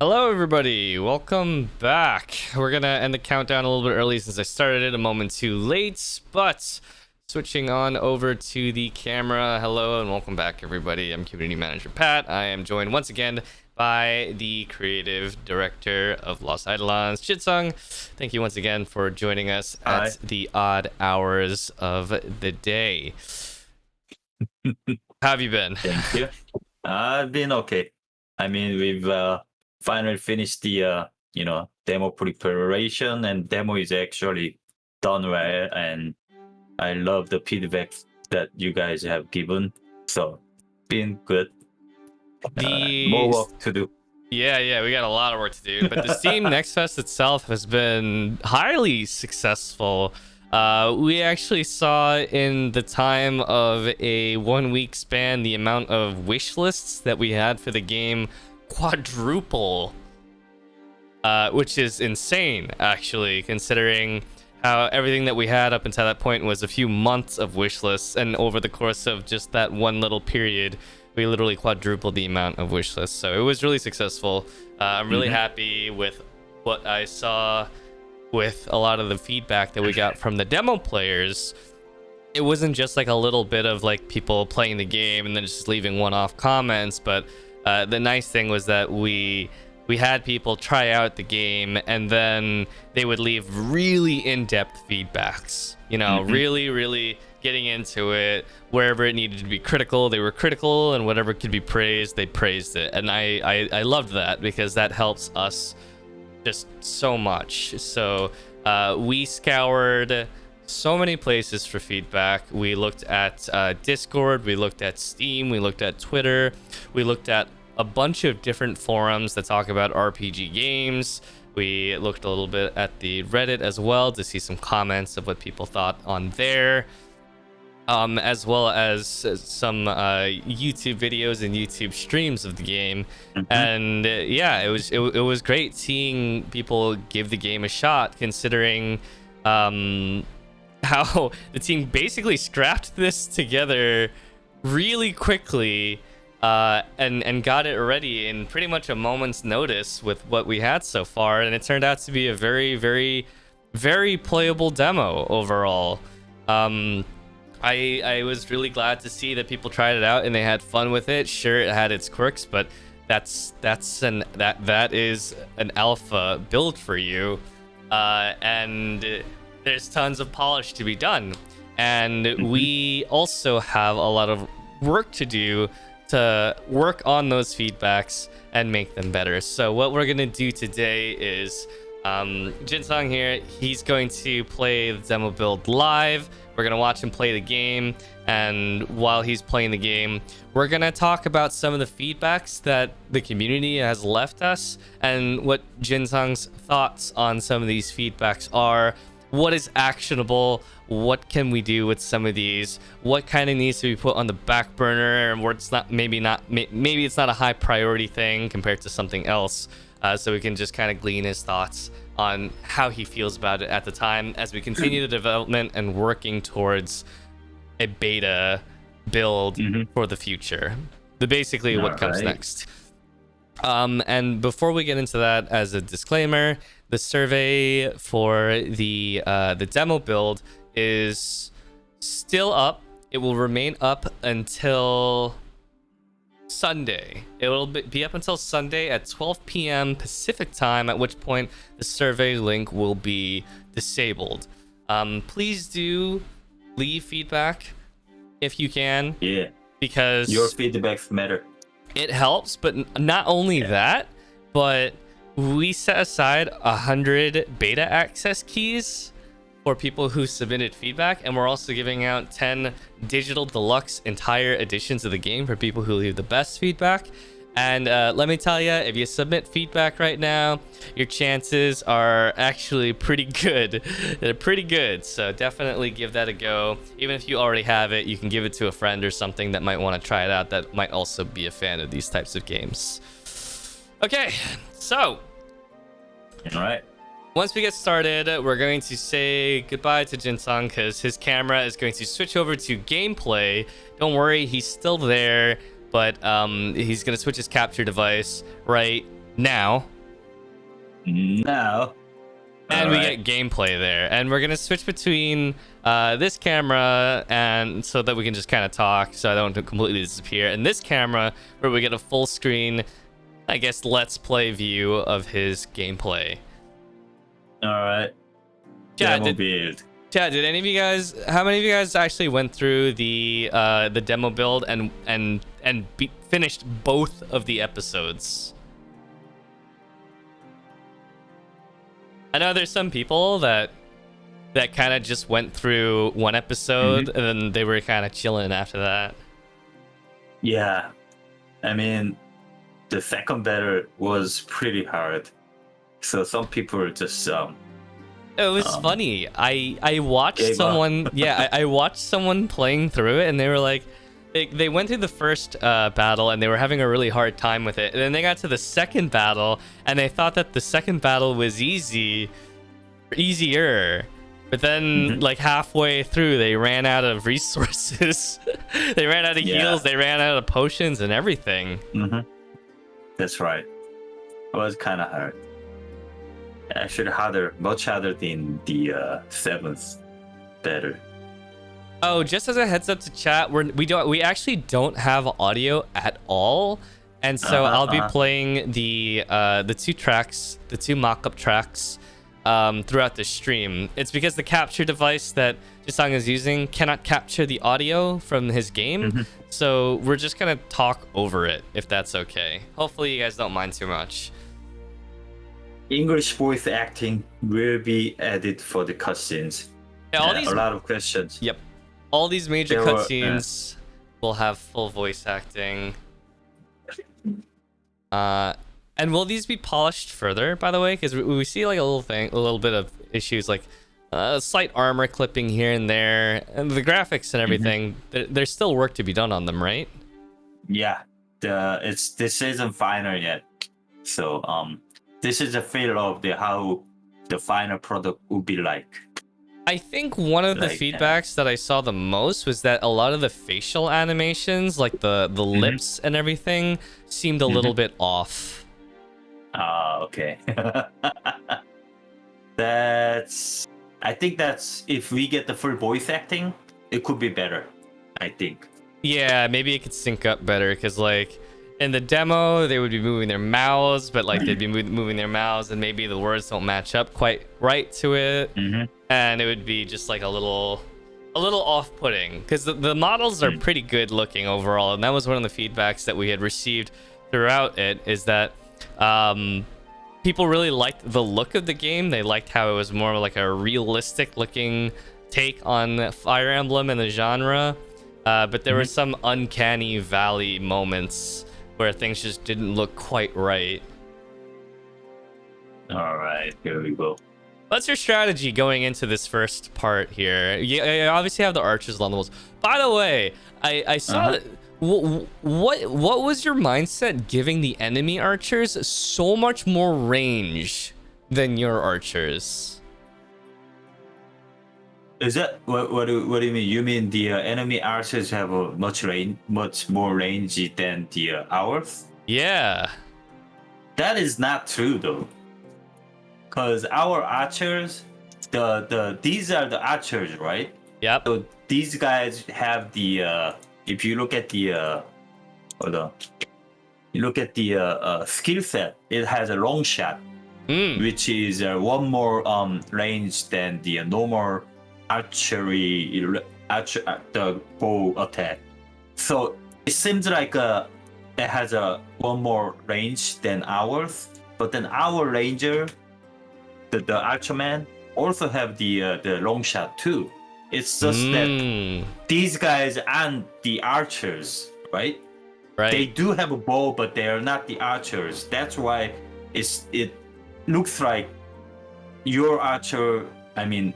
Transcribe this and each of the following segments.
Hello everybody, welcome back. We're gonna end the countdown a little bit early since I started it a moment too late, but switching on over to the camera. Hello and welcome back everybody. I'm Community Manager Pat. I am joined once again by the creative director of Lost Eidolons, Jitsung. Thank you once again for joining us at the odd hours of the day. How have you been? Thank you. I've been okay. I mean, we've finally finished the demo preparation, and demo is actually done well, and I love the feedback that you guys have given. So, been good. More work to do. Yeah, we got a lot of work to do. But the Steam Next Fest itself has been highly successful. We actually saw in the time of a 1 week span the amount of wish lists that we had for the game quadruple, which is insane actually, considering how everything that we had up until that point was a few months of wish lists, and over the course of just that one little period we literally quadrupled the amount of wish lists. So it was really successful. I'm really happy with what I saw with a lot of the feedback that we got from the demo players. It wasn't just like a little bit of like people playing the game and then just leaving one-off comments, but the nice thing was that we had people try out the game and then they would leave really in-depth feedbacks, you know, really getting into it. Wherever it needed to be critical, they were critical, and whatever could be praised, they praised it. And I loved that, because that helps us just so much. So we scoured so many places for feedback. We looked at Discord, we looked at Steam, we looked at Twitter, we looked at a bunch of different forums that talk about RPG games. We looked a little bit at the Reddit as well to see some comments of what people thought on there, as well as some YouTube videos and YouTube streams of the game. And yeah, it was great seeing people give the game a shot, considering how the team basically scrapped this together really quickly and got it ready in pretty much a moment's notice with what we had so far, and it turned out to be a very playable demo overall. I was really glad to see that people tried it out and they had fun with it. Sure, it had its quirks, but that is an alpha build for you, and there's tons of polish to be done. And we also have a lot of work to do to work on those feedbacks and make them better. So what we're gonna do today is Jinsung here, he's going to play the demo build live. We're gonna watch him play the game, and while he's playing the game, we're gonna talk about some of the feedbacks that the community has left us and what Jinsung's thoughts on some of these feedbacks are. What is actionable? What can we do with some of these? What kind of needs to be put on the back burner, and where it's not, maybe it's not a high priority thing compared to something else, so we can just kind of glean his thoughts on how he feels about it at the time as we continue the development and working towards a beta build for the future. Basically what comes next. And before we get into that, as a disclaimer, the survey for the demo build is still up. It will remain up until Sunday. It will be up until Sunday at 12 p.m. Pacific time, at which point the survey link will be disabled. Please do leave feedback if you can. Yeah. Because your feedbacks matter. It helps, but not only that, but we set aside 100 beta access keys for people who submitted feedback, and we're also giving out 10 digital deluxe entire editions of the game for people who leave the best feedback. And let me tell you, if you submit feedback right now, your chances are actually pretty good. They're pretty good, so definitely give that a go. Even if you already have it, you can give it to a friend or something that might want to try it out, that might also be a fan of these types of games. Okay, so all right. Once we get started, we're going to say goodbye to Jinsung because his camera is going to switch over to gameplay. Don't worry, he's still there, but he's going to switch his capture device right now. Now. And we get gameplay there, and we're gonna switch between this camera, and so that we can just kind of talk, so I don't completely disappear. And this camera, where we get a full screen, I guess, let's play view of his gameplay. All right. Chad, Demo build. Did any of you guys? How many of you guys actually went through the demo build and finished both of the episodes? I know there's some people that kind of just went through one episode and then they were kind of chilling after that. Yeah, I mean, the second battle was pretty hard, so some people just It was funny. I watched someone. I watched someone playing through it, and they were like, they went through the first battle, and they were having a really hard time with it. And then they got to the second battle, and they thought that the second battle was easier. But then, like halfway through, they ran out of resources. They ran out of heals. They ran out of potions and everything. That's right. It was kind of hard. Actually, much harder than the seventh battle. Oh, just as a heads up to chat, we actually don't have audio at all, and so I'll be playing the two mock-up tracks throughout the stream. It's because the capture device that Jisung is using cannot capture the audio from his game, so we're just gonna talk over it, if that's okay. Hopefully you guys don't mind too much. English voice acting will be added for the cutscenes. Yeah, a lot of questions. Yep. All these major cutscenes will have full voice acting. And will these be polished further, by the way? Because we see like a little bit of issues, like slight armor clipping here and there, and the graphics and everything. There's still work to be done on them, right? Yeah, this isn't final yet, so this is a feel of how the final product would be like. I think one of the feedbacks that I saw the most was that a lot of the facial animations, like the lips and everything, seemed a little bit off. Okay. I think that's if we get the full voice acting, it could be better, I think. Yeah, maybe it could sync up better, because like in the demo they would be moving their mouths, but like they'd be moving their mouths and maybe the words don't match up quite right to it. And it would be just like a little off-putting, because the models are pretty good looking overall, and that was one of the feedbacks that we had received throughout it, is that people really liked the look of the game. They liked how it was more like a realistic looking take on Fire Emblem and the genre, but there were some uncanny valley moments where things just didn't look quite right. All right, here we go. What's your strategy going into this first part here? You obviously have the archers levels. By the way, I saw that. What was your mindset giving the enemy archers so much more range than your archers? Is that what do you mean? You mean the enemy archers have a much more range than the ours? Yeah. That is not true though. Because our archers, these are the archers, right? Yep. So these guys have the if you look at the skill set, it has a long shot, which is one more range than the normal the bow attack. So it seems like it has a one more range than ours, but then our ranger, the archerman, also have the long shot too. It's just that these guys aren't the archers, right? Right. They do have a bow, but they are not the archers. That's why it looks like your archer. I mean,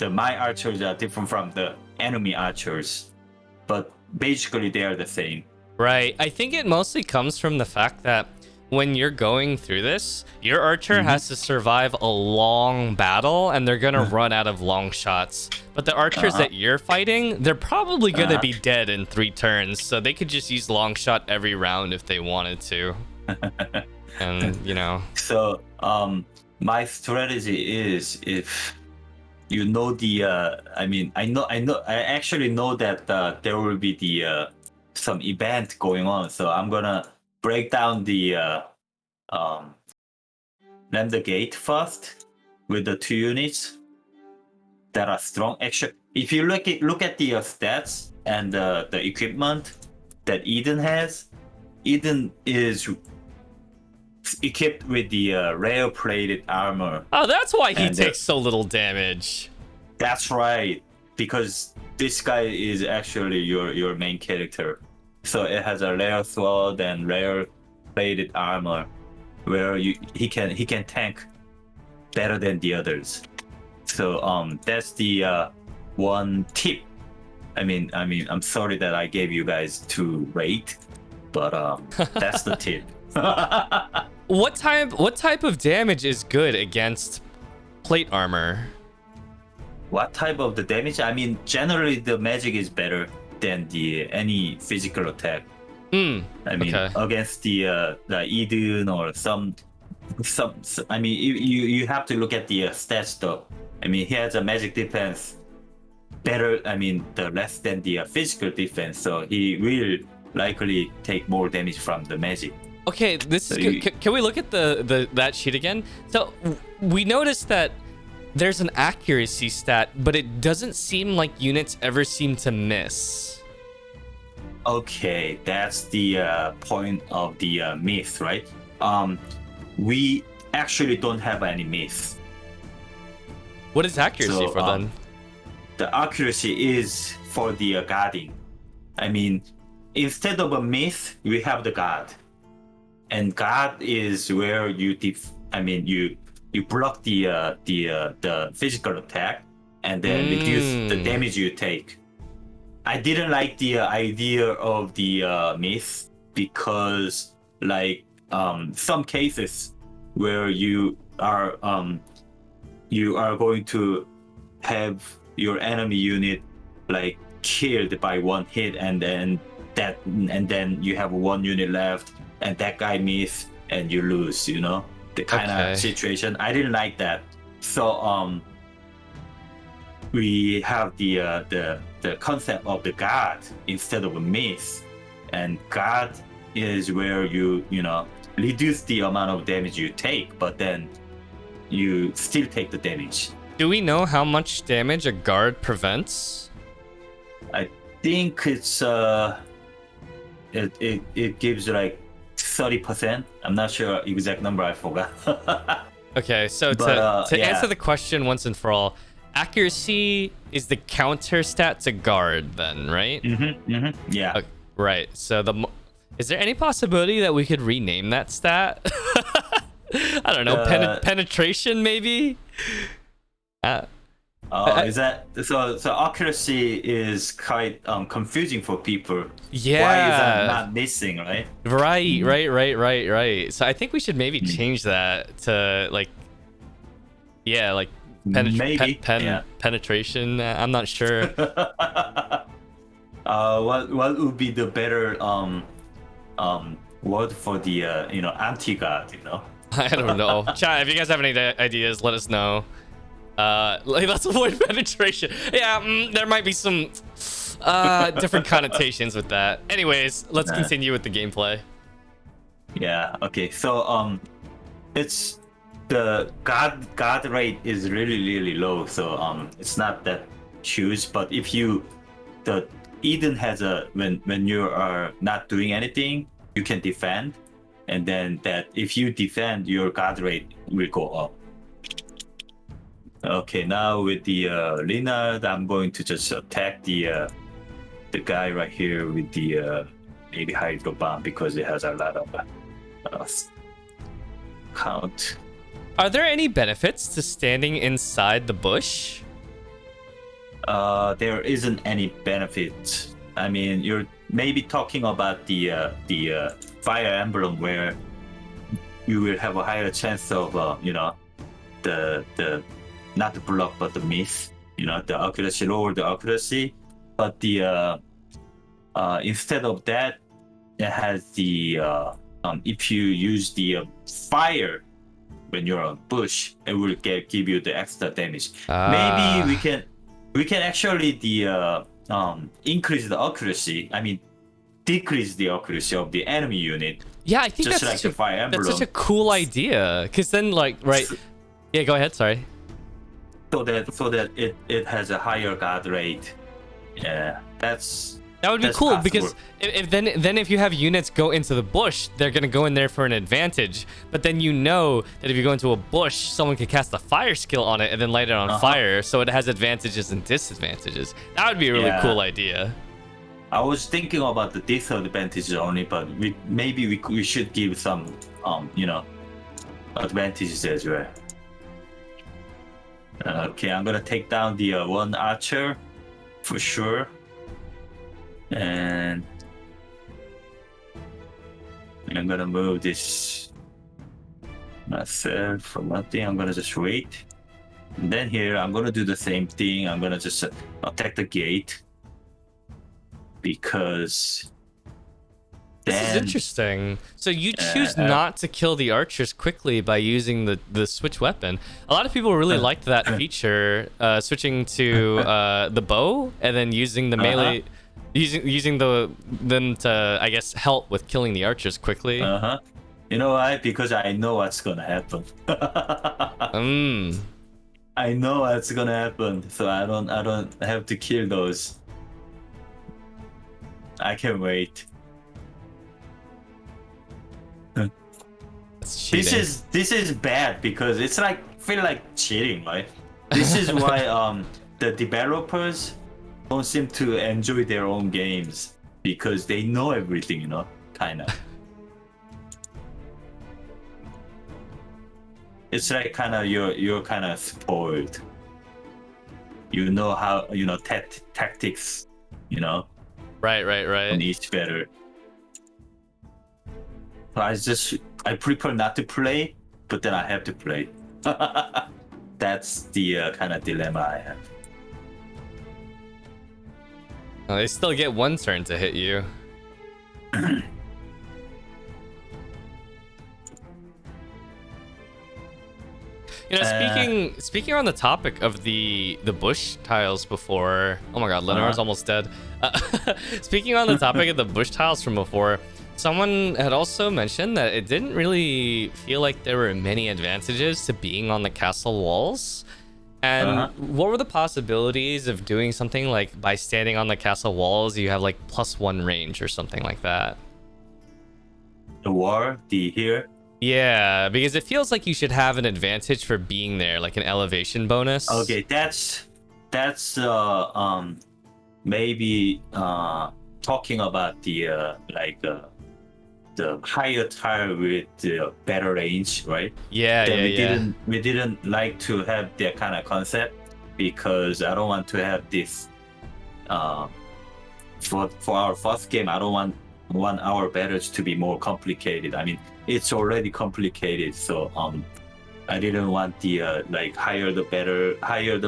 my archers are different from the enemy archers, but basically they are the same. Right. I think it mostly comes from the fact that when you're going through this, your archer has to survive a long battle, and they're gonna run out of long shots. But the archers that you're fighting, they're probably gonna be dead in 3 turns, so they could just use long shot every round if they wanted to. And you know. So My strategy is if you know the I actually know that there will be the some event going on, so I'm gonna break down the um ram the gate first with the 2 units that are strong. Actually, if you look at the stats and the equipment that Eden has, Eden is equipped with the rare plated armor. Oh, that's why he And takes so little damage. that's right, because this guy is actually your main character. So it has a rare sword and rare plated armor, where he can tank better than the others. So that's the one tip. I'm sorry that I gave you guys too rate, but that's the tip. What type of damage is good against plate armor? What type of the damage? I mean, generally the magic is better than the any physical attack. Okay. Against the Eden or some. I mean, you have to look at the stats though. I mean, he has a magic defense better. I mean, the less than the physical defense, so he will likely take more damage from the magic. Okay, this is good. Can we look at the that sheet again? So we noticed that there's an accuracy stat, but it doesn't seem like units ever seem to miss. Okay, that's the point of the myth, right? We actually don't have any myth. What is accuracy for then? The accuracy is for the guarding. I mean, instead of a myth, we have the guard, and guard is where you block the physical attack and then reduce the damage you take. I didn't like the idea of the myth because, like, some cases where you are going to have your enemy unit like killed by one hit, and then you have one unit left, and that guy miss and you lose. You know, the kind of situation. I didn't like that. So we have the concept of the guard instead of a miss, and guard is where you reduce the amount of damage you take, but then you still take the damage. Do we know how much damage a guard prevents? I think it's it gives like 30%. I'm not sure exact number, I forgot. Okay, so to answer the question once and for all, accuracy is the counter stat to guard then, right? Yeah. Okay, right. So is there any possibility that we could rename that stat? I don't know, penetration maybe? Is that so? So accuracy is quite confusing for people. Yeah. Why is that not missing, right? Right. So I think we should maybe change that to like penetration. I'm not sure. What would be the better word for the anti-guard? I don't know. Chat, if you guys have any ideas, let us know. Let's avoid penetration. Yeah, there might be some different connotations with that. Anyways, let's continue with the gameplay. Yeah. Okay. So it's the guard rate is really low. So it's not that huge. But if the Eden has when you are not doing anything, you can defend, and then that if you defend, your guard rate will go up. Okay, now with the Leonard, I'm going to just attack the guy right here with the maybe hydro bomb because it has a lot of count. Are there any benefits to standing inside the bush? There isn't any benefit. I mean, you're maybe talking about the Fire Emblem where you will have a higher chance of the not the block but the miss. The accuracy, lower the accuracy, but the instead of that, it has the if you use the fire when you're on bush, it will give you the extra damage. Ah. Maybe we can actually increase the accuracy. I mean, decrease the accuracy of the enemy unit. Yeah, I think Just that's like the Fire Emblem. that's such a cool idea. Because then, like, right? Yeah, go ahead. Sorry. So that it has a higher guard rate. Yeah, That would be that's cool possible. because if you have units go into the bush, they're gonna go in there for an advantage. But then you know that if you go into a bush, someone can cast a fire skill on it and then light it on fire, so it has advantages and disadvantages. That would be a really cool idea. I was thinking about the disadvantages only, but we should give some advantages as well. Okay, I'm gonna take down the one archer for sure, and I'm gonna move this myself for nothing. I'm gonna just wait, and then here I'm gonna do the same thing. I'm gonna just attack the gate because. This is interesting. So you choose not to kill the archers quickly by using the switch weapon. A lot of people really liked that feature, switching to the bow and then using the melee, using them to, I guess, help with killing the archers quickly. You know why? Because I know what's gonna happen. I know what's gonna happen, so I don't have to kill those. I can wait. This is bad because it's like feel like cheating, right? This is why the developers don't seem to enjoy their own games because they know everything, you know, kind of. It's like kind of you're kind of spoiled. You know how tactics, you know. Right. On each better. I prefer not to play, but then I have to play. That's the kind of dilemma I have. They still get one turn to hit you. You know, speaking on the topic of the bush tiles before. Oh my God, Leonard's almost dead. Speaking on the topic of the bush tiles from before. Someone had also mentioned that it didn't really feel like there were many advantages to being on the castle walls. And what were the possibilities of doing something like by standing on the castle walls, you have like +1 range or something like that? The wall, here? Yeah, because it feels like you should have an advantage for being there, like an elevation bonus. Okay, that's maybe talking about the higher tile with the better range, right? Yeah, then we didn't like to have that kind of concept because I don't want to have this. For our first game, I don't want our battles to be more complicated. I mean, it's already complicated, so I didn't want the higher the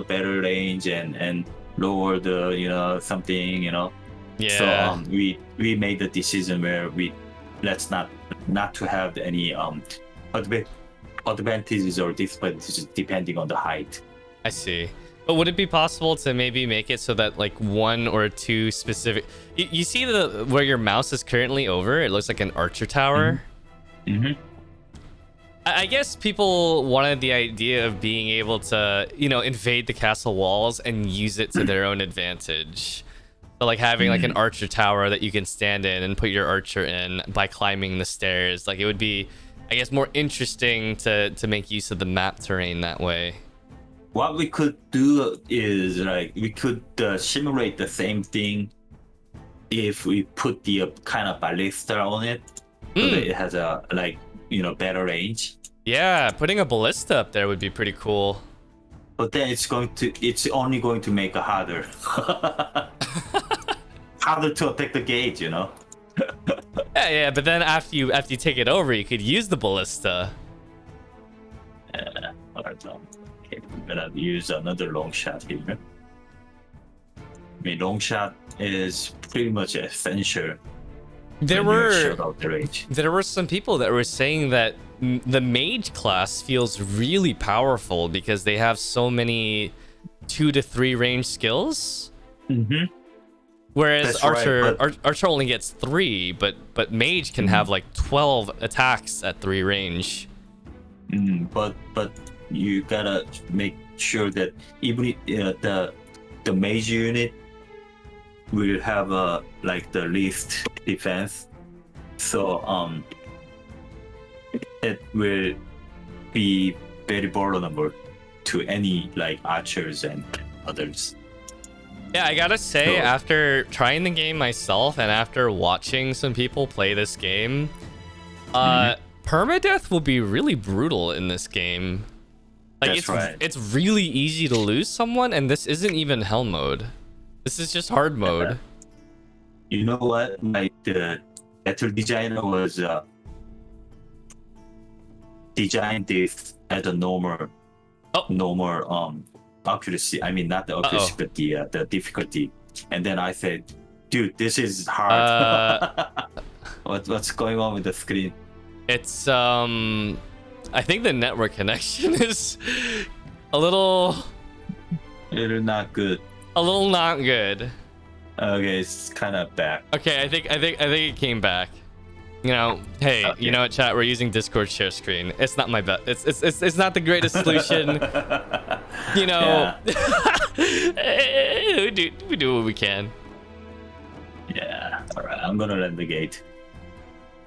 better range and lower the something. Yeah. So we made the decision where let's not to have any advantages or disadvantages depending on the height. I see. But would it be possible to maybe make it so that like 1 or 2 specific? You see where your mouse is currently over? It looks like an archer tower. I guess people wanted the idea of being able to, invade the castle walls and use it to their own advantage. So like having like an archer tower that you can stand in and put your archer in by climbing the stairs. Like it would be, I guess, more interesting to make use of the map terrain that way. What we could do is we could simulate the same thing if we put the kind of ballista on it, so that it has a better range. Yeah, putting a ballista up there would be pretty cool. But then it's only going to make it harder. Harder to attack the gate, Yeah, but then after you take it over, you could use the ballista. Alright, okay, I'm gonna use another long shot here. I mean, long shot is pretty much essential There when you're were short of the range. there were some people that were saying that the mage class feels really powerful because they have so many 2 to 3 range skills. Mm-hmm. Whereas That's right, Archer but- Archer only gets 3, but Mage can have like 12 attacks at 3 range. But you gotta make sure that even the mage unit will have like the least defense, so it will be very vulnerable to any like archers and others. Yeah, I gotta say, So- after trying the game myself and after watching some people play this game, permadeath will be really brutal in this game. Like That's right. it's really easy to lose someone, and this isn't even hell mode. This is just hard mode. You know what? Like the battle designer was designed this at a normal accuracy. I mean, not the accuracy, but the difficulty. And then I said, "Dude, this is hard." What's going on with the screen? It's I think the network connection is a little It's not good. not good. Okay, it's kind of back. Okay, I think it came back. You know, hey, Okay. you know what, chat? We're using Discord share screen. It's not my bet. It's not the greatest solution. You know, we do what we can. Yeah. All right. I'm gonna let the gate.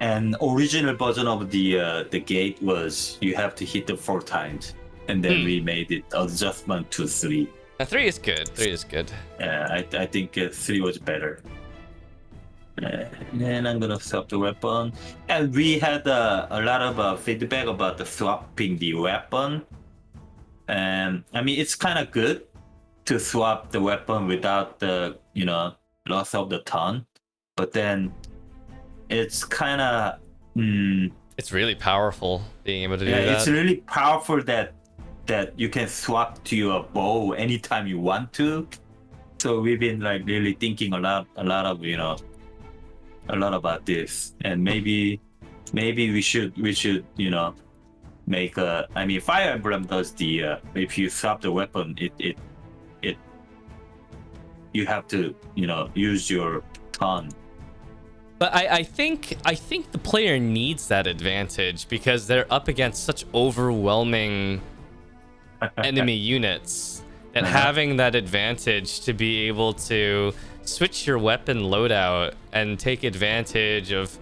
And original version of the gate was you have to hit it 4 times, and then we made it adjustment to 3. 3 is good. 3 is good. Yeah, I think 3 was better. And I'm gonna swap the weapon. And we had a lot of feedback about the swapping the weapon. And I mean, it's kind of good to swap the weapon without the loss of the ton. But then it's kind of It's really powerful being able to do yeah, that. it's really powerful that you can swap to your bow anytime you want to. So we've been like really thinking a lot about this, and maybe we should make a. I mean, Fire Emblem does the if you swap the weapon, it you have to use your ton. But I think the player needs that advantage because they're up against such overwhelming enemy units that having that advantage to be able to switch your weapon loadout and take advantage of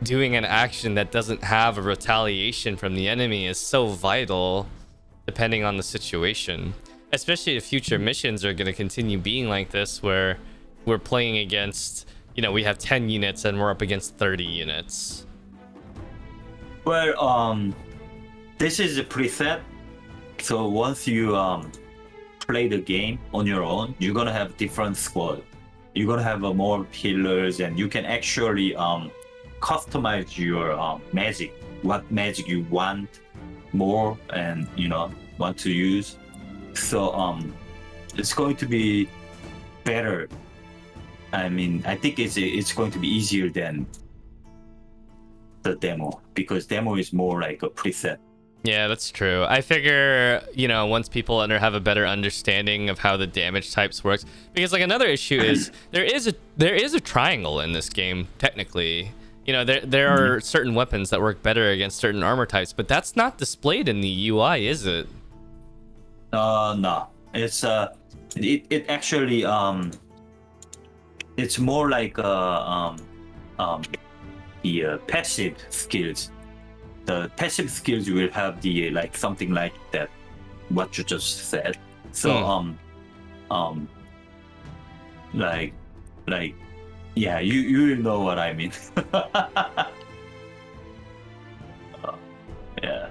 doing an action that doesn't have a retaliation from the enemy is so vital depending on the situation, especially if future missions are going to continue being like this where we're playing against we have 10 units and we're up against 30 units. Well, this is a preset. So once you play the game on your own, you're gonna have different squad. You're gonna have more healers, and you can actually customize your magic. What magic you want more, and want to use. So it's going to be better. I mean, I think it's going to be easier than the demo because demo is more like a preset. Yeah, that's true. I figure, once people have a better understanding of how the damage types works, because like another issue is there is a triangle in this game technically. There are certain weapons that work better against certain armor types, but that's not displayed in the UI, is it? No. It's it actually it's more like the passive skills. The passive skills will have the like something like that, what you just said. So like yeah, you know what I mean. Yeah.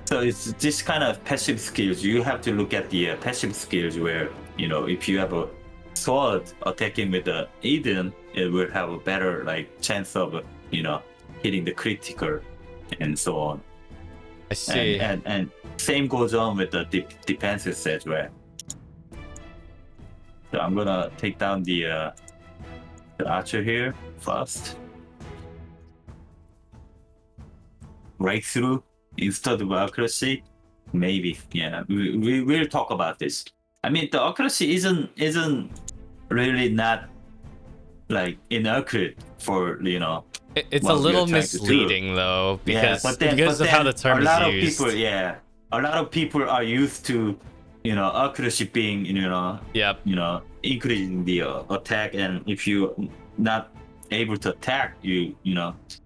So it's this kind of passive skills. You have to look at the passive skills where if you have a sword attacking with the Eidolon, it will have a better like chance of hitting the critical and so on. I see. And same goes on with the defenses as well. So I'm gonna take down the archer here first. breakthrough instead of accuracy. Maybe, yeah. We will talk about this. I mean, the accuracy isn't really not like inaccurate for It's a what we are little trying to do. misleading though, Yeah, because of how the term a is lot of used. people, a lot of people are used to accuracy being Yep. increasing the attack, and if you not able to attack,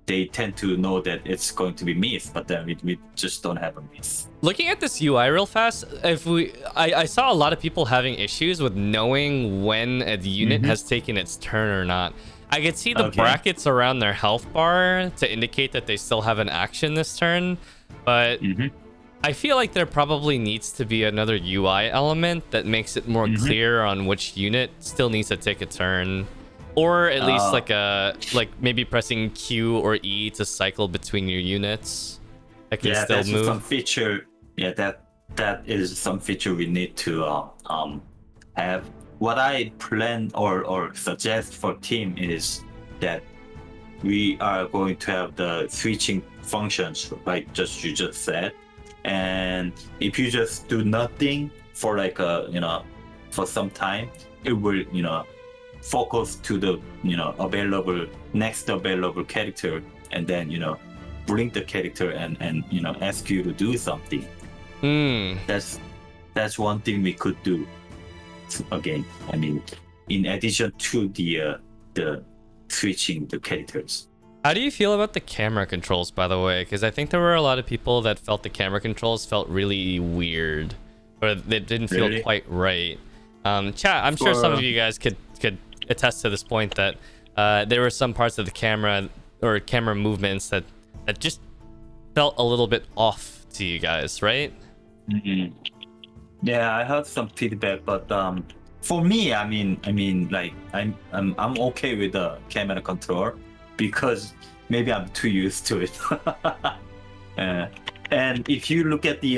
they tend to know that it's going to be miss, but then we just don't have a miss. Looking at this UI real fast, I saw a lot of people having issues with knowing when a unit has taken its turn or not. I could see the brackets around their health bar to indicate that they still have an action this turn, but I feel like there probably needs to be another UI element that makes it more clear on which unit still needs to take a turn. Or at least like maybe pressing Q or E to cycle between your units. That can still that's move. some feature. Yeah, that is some feature we need to have. What I plan or suggest for team is that we are going to have the switching functions, like you just said. And if you just do nothing for like for some time, it will focus to the next available character, and then bring the character and ask you to do something. That's one thing we could do. Again, I mean, in addition to the switching the characters. How do you feel about the camera controls, by the way? Because I think there were a lot of people that felt the camera controls felt really weird, or they didn't feel quite right. Chat, I'm sure some of you guys could attest to this point that there were some parts of the camera or camera movements that just felt a little bit off to you guys, right? Yeah, I heard some feedback, but for me, I mean, like I'm okay with the camera control because maybe I'm too used to it. And if you look at the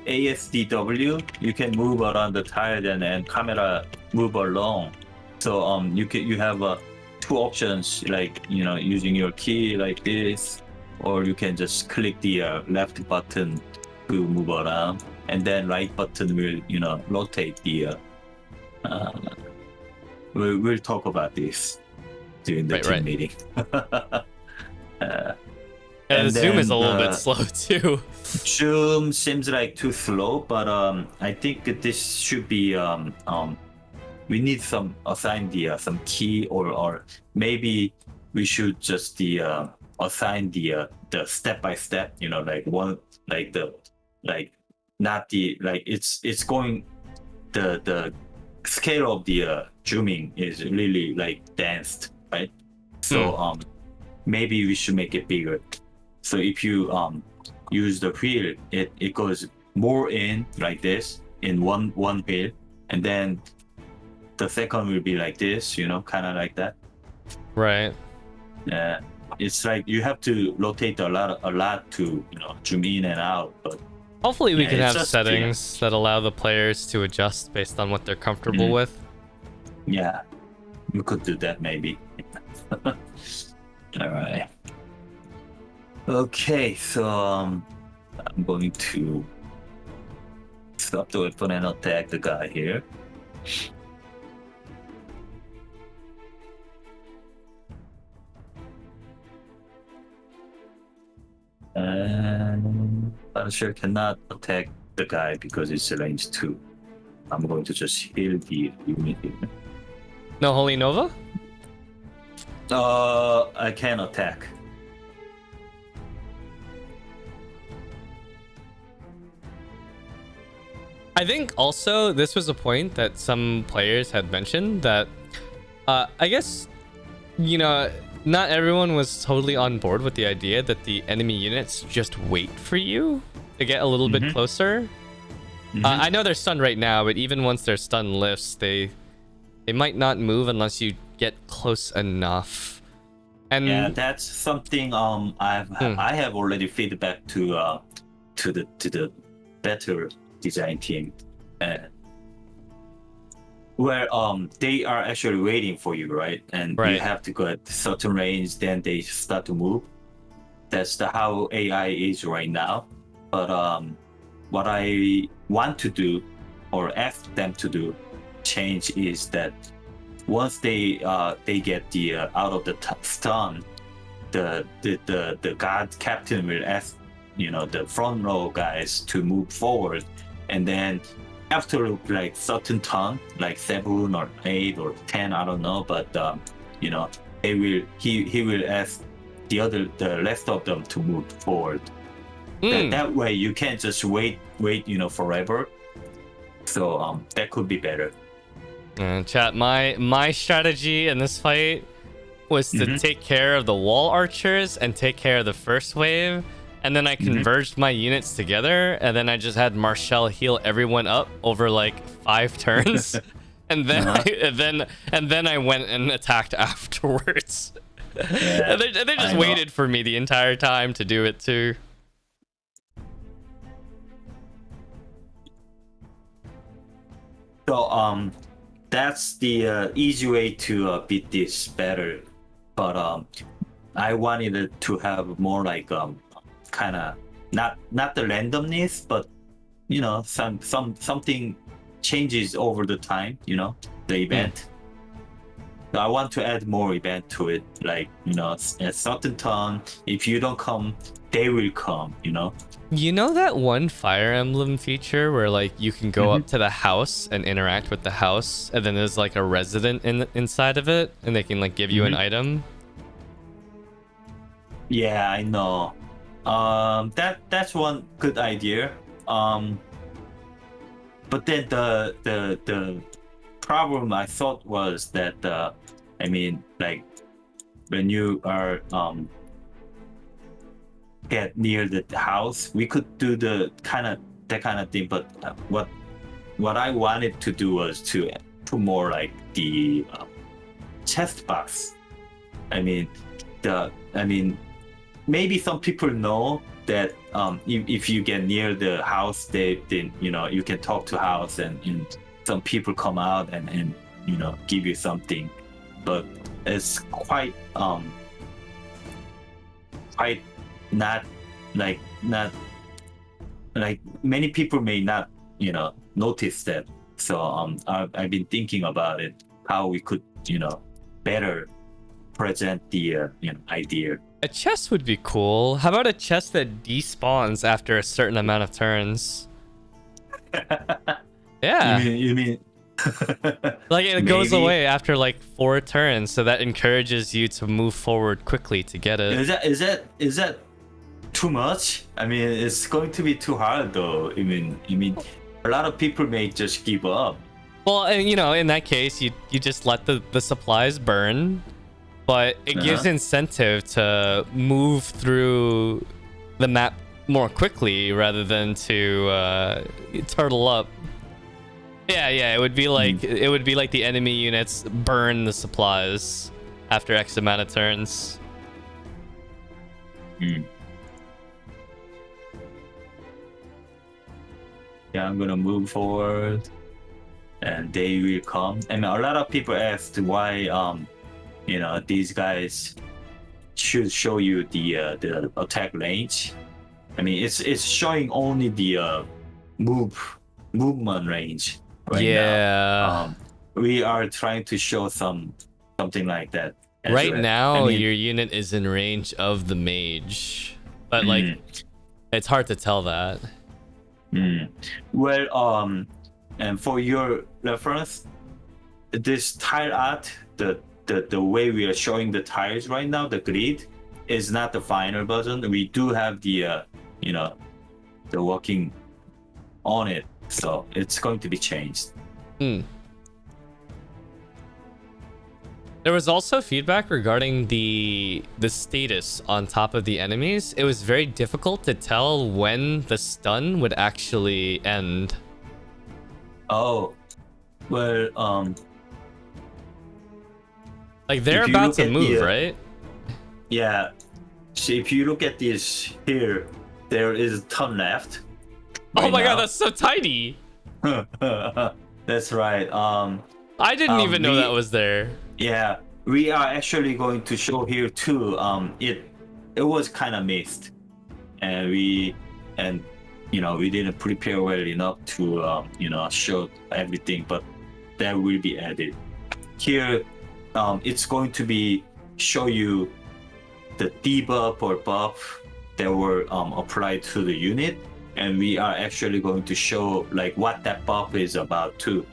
ASDW, you can move around the tile and camera move along. So you have two options, like using your key like this, or you can just click the left button to move around, and then right button will rotate the. We'll talk about this during the team meeting. And the zoom is a little bit slow too. Zoom seems like too slow, but I think this should be we need some assign the some key, or maybe we should just assign the step by step, like one, like not the it's going the scale of the zooming is really like danced, right? So maybe we should make it bigger. So if you use the wheel, it goes more in like this in one wheel, and then the second will be like this, kind of like that. Right. Yeah, it's like you have to rotate a lot to zoom in and out. But hopefully we can have settings that allow the players to adjust based on what they're comfortable with. Yeah, we could do that maybe. All right. Okay, so I'm going to stop the weapon and attack the guy here. And Punisher cannot attack the guy because it's range 2. I'm going to just heal the unit here. No Holy Nova? I can attack. I think also this was a point that some players had mentioned that I guess, not everyone was totally on board with the idea that the enemy units just wait for you to get a little bit closer. I know they're stunned right now, but even once their stun lifts, they might not move unless you get close enough. And yeah, that's something I have already feedback to the better design team, where they are actually waiting for you, right? And you have to go at certain range, then they start to move. That's how AI is right now. But what I want to do or ask them to do change is that once they get the out of the stun, the guard captain will ask the front row guys to move forward, and then after like certain turn, like 7 or 8 or 10, I don't know, but he will ask the rest of them to move forward. That way you can't just wait forever. So that could be better. Chat, my strategy in this fight was to take care of the wall archers and take care of the first wave, and then I converged my units together, and then I just had Marshall heal everyone up over like 5 turns, and then then I went and attacked afterwards. Yeah, and they just waited for me the entire time to do it too. So that's the easy way to beat this better, but I wanted it to have more like kind of not the randomness, but something changes over the time, the event. So I want to add more event to it, like at certain turn, if you don't come, they will come. You know that one Fire Emblem feature where like you can go up to the house and interact with the house, and then there's like a resident inside of it, and they can like give you an item? Yeah, I know. That's one good idea. But then the problem I thought was that like when you are get near the house, we could do that kind of thing. But what I wanted to do was to put more like the chest box. Maybe some people know that if you get near the house, then you can talk to house, and some people come out and give you something, but it's quite not like many people may not notice that. So I've been thinking about it, how we could better present the idea. A chest would be cool. How about a chest that despawns after a certain amount of turns? Yeah. You mean like it goes away after like 4 turns, so that encourages you to move forward quickly to get it. Is that too much? It's going to be too hard though. A lot of people may just give up. Well, and in that case, you just let the supplies burn, but it gives incentive to move through the map more quickly rather than to turtle up. Yeah, it would be like the enemy units burn the supplies after X amount of turns. Yeah, I'm gonna move forward, and they will come. A lot of people asked why these guys should show you the attack range. It's showing only the movement range right now. We are trying to show something like that. Right now, your unit is in range of the mage, but like it's hard to tell that. Well, and for your reference, this tile art, the way we are showing the tiles right now, the grid, is not the final version. We do have the the working on it, so it's going to be changed. There was also feedback regarding the status on top of the enemies. It was very difficult to tell when the stun would actually end. Oh, well, like they're about to move, right? Yeah. So if you look at this here, there is a ton left. Oh my god, that's so tiny. That's right. I didn't even know that was there. Yeah, we are actually going to show here too. it was kind of missed, and we didn't prepare well enough to show everything, but that will be added here. It's going to be show you the debuff or buff that were applied to the unit, and we are actually going to show like what that buff is about too.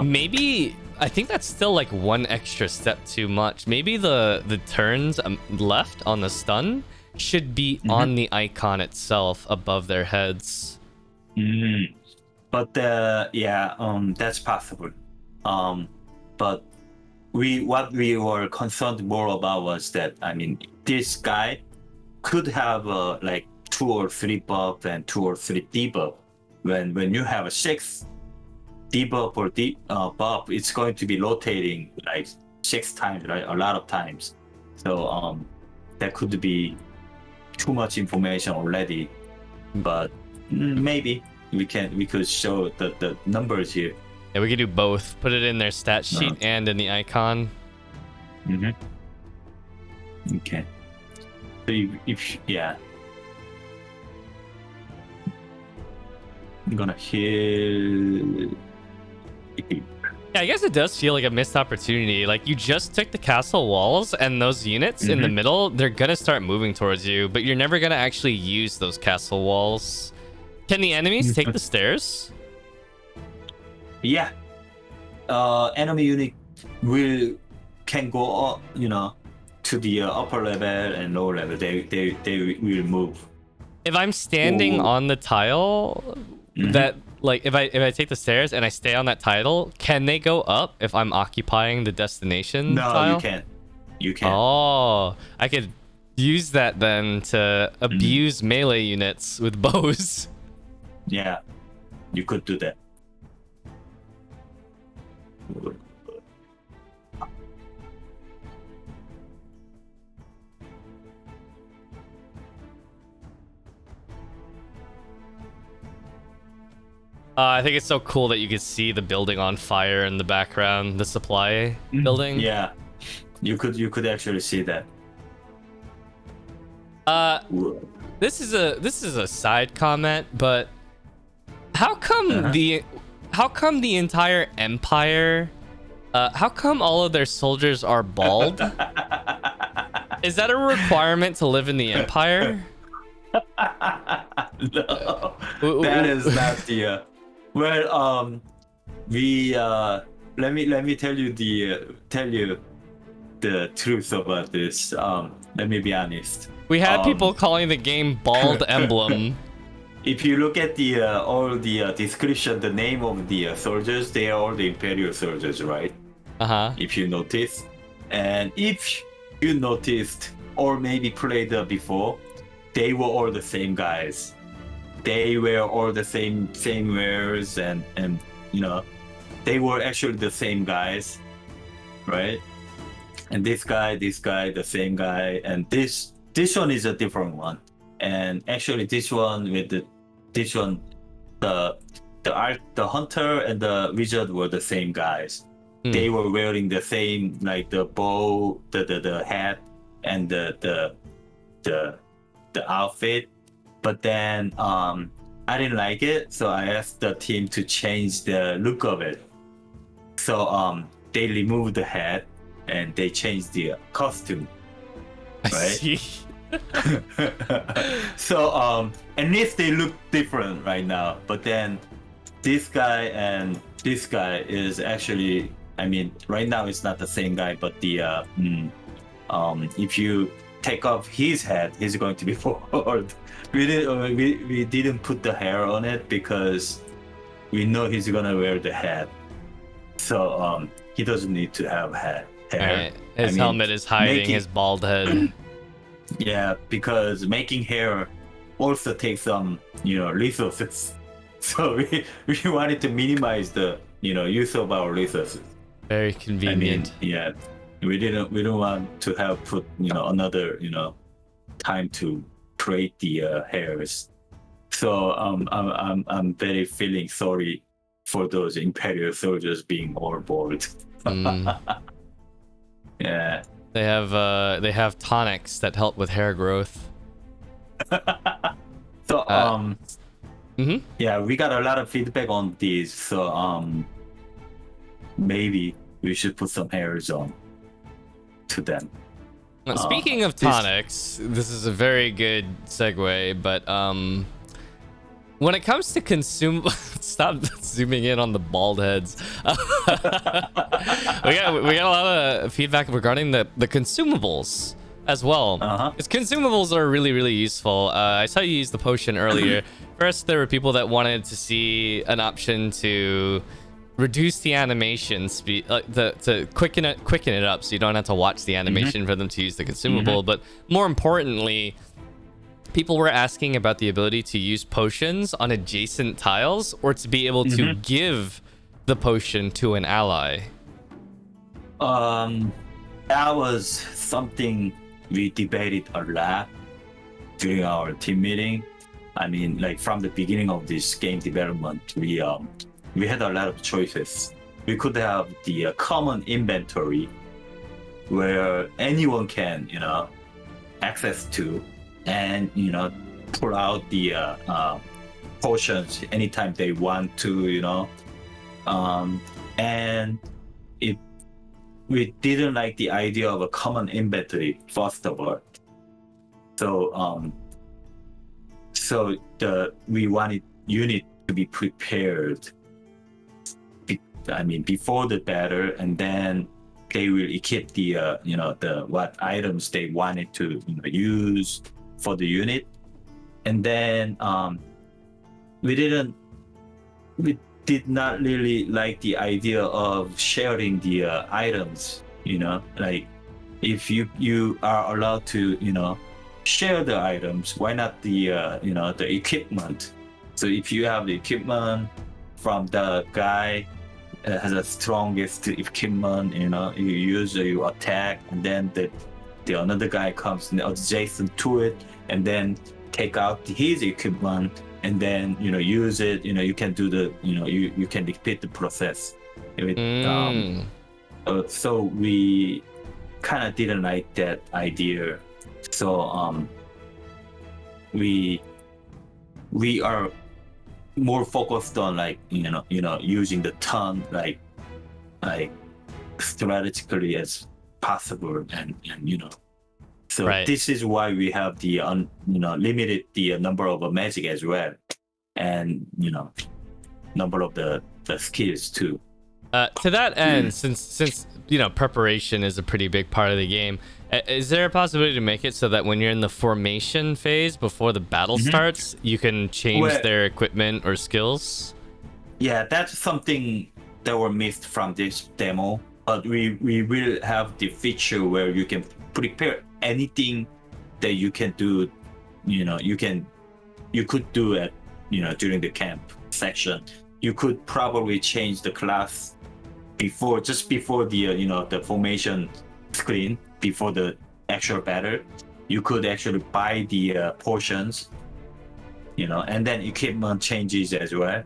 Maybe I think that's still like one extra step too much. Maybe the turns left on the stun should be on the icon itself above their heads. But that's possible. But what we were concerned more about was that, I mean, this guy could have like 2 or 3 buff and 2 or 3 debuff. When you have a 6 debuff or buff, it's going to be rotating like 6 times, right? A lot of times. So that could be too much information already. But maybe we could show the numbers here. Yeah, we could do both. Put it in their stat sheet and in the icon. Okay. So I'm gonna heal. Yeah, I guess it does feel like a missed opportunity. Like, you just took the castle walls, and those units in the middle, they're gonna start moving towards you, but you're never gonna actually use those castle walls. Can the enemies take the stairs? Yeah. Enemy unit can go up, to the upper level and lower level. They will move. If I'm standing on the tile, that like if I take the stairs and I stay on that tile, can they go up if I'm occupying the destination tile? No, you can't. You can't. Oh, I could use that then to abuse melee units with bows. Yeah, you could do that. I think it's so cool that you can see the building on fire in the background, the supply building. Yeah, you could actually see that. This is a side comment, but how come the entire empire? How come all of their soldiers are bald? Is that a requirement to live in the empire? No, that is not the. Well, we let me tell you the truth about this. Let me be honest. We had people calling the game Bald Emblem. If you look at the all the description, the name of the soldiers, they are all the Imperial soldiers, right? If you notice, and if you noticed or maybe played before, they were all the same guys. They were all the same wares, and they were actually the same guys, right? And this guy, the same guy, and this one is a different one. And actually, the hunter and the wizard were the same guys. They were wearing the same, like the bow, the hat, and the outfit. But then I didn't like it, so I asked the team to change the look of it. So they removed the hat and they changed the costume. Right? I see. So at least they look different right now. But then this guy and this guy is actually, I mean, right now it's not the same guy, but the if you take off his head, he's going to be bald. We didn't put the hair on it because we know he's gonna wear the hat, so he doesn't need to have hair. Right. His helmet is hiding his bald head. Yeah, because making hair also takes some resources. So we wanted to minimize the use of our resources. Very convenient. I mean, yeah, we don't want to have put another time to create the hairs. So I'm very feeling sorry for those Imperial soldiers being all bald. Yeah. They have tonics that help with hair growth. So Mm-hmm. yeah, we got a lot of feedback on these. So maybe we should put some hairs on to them. Speaking of tonics, this is a very good segue, but when it comes to stop zooming in on the bald heads. we got a lot of feedback regarding the consumables as well. Because consumables are really, really useful. I saw you use the potion earlier. First, there were people that wanted to see an option to reduce the animation speed, to quicken it up, so you don't have to watch the animation for them to use the consumable. But more importantly, people were asking about the ability to use potions on adjacent tiles, or to be able to give the potion to an ally. That was something we debated a lot during our team meeting. I mean, like from the beginning of this game development, we had a lot of choices. We could have the common inventory where anyone can, access to, and pull out the potions anytime they want to, and it we didn't like the idea of a common inventory first of all. So we wanted unit to be prepared. Before the battle, and then they will equip the what items they wanted to use for the unit, and then we did not really like the idea of sharing the items. Like if you are allowed to share the items, why not the the equipment? So if you have the equipment from the guy has the strongest equipment, you use, you attack, and then the another guy comes adjacent to it, and then take out his equipment, and then use it. You can do the you can repeat the process. So we kind of didn't like that idea. So we are more focused on using the turn like strategically as possible, and so Right. This is why we have the limited the number of magic as well, and number of the skills too. To that end, since preparation is a pretty big part of the game, is there a possibility to make it so that when you're in the formation phase before the battle starts, you can change their equipment or skills? Yeah, that's something that were missed from this demo, but we will have the feature where you can prepare anything that you can do. You could do it during the camp section. You could probably change the class before the the formation screen, before the actual battle. You could actually buy the potions, and then equipment changes as well,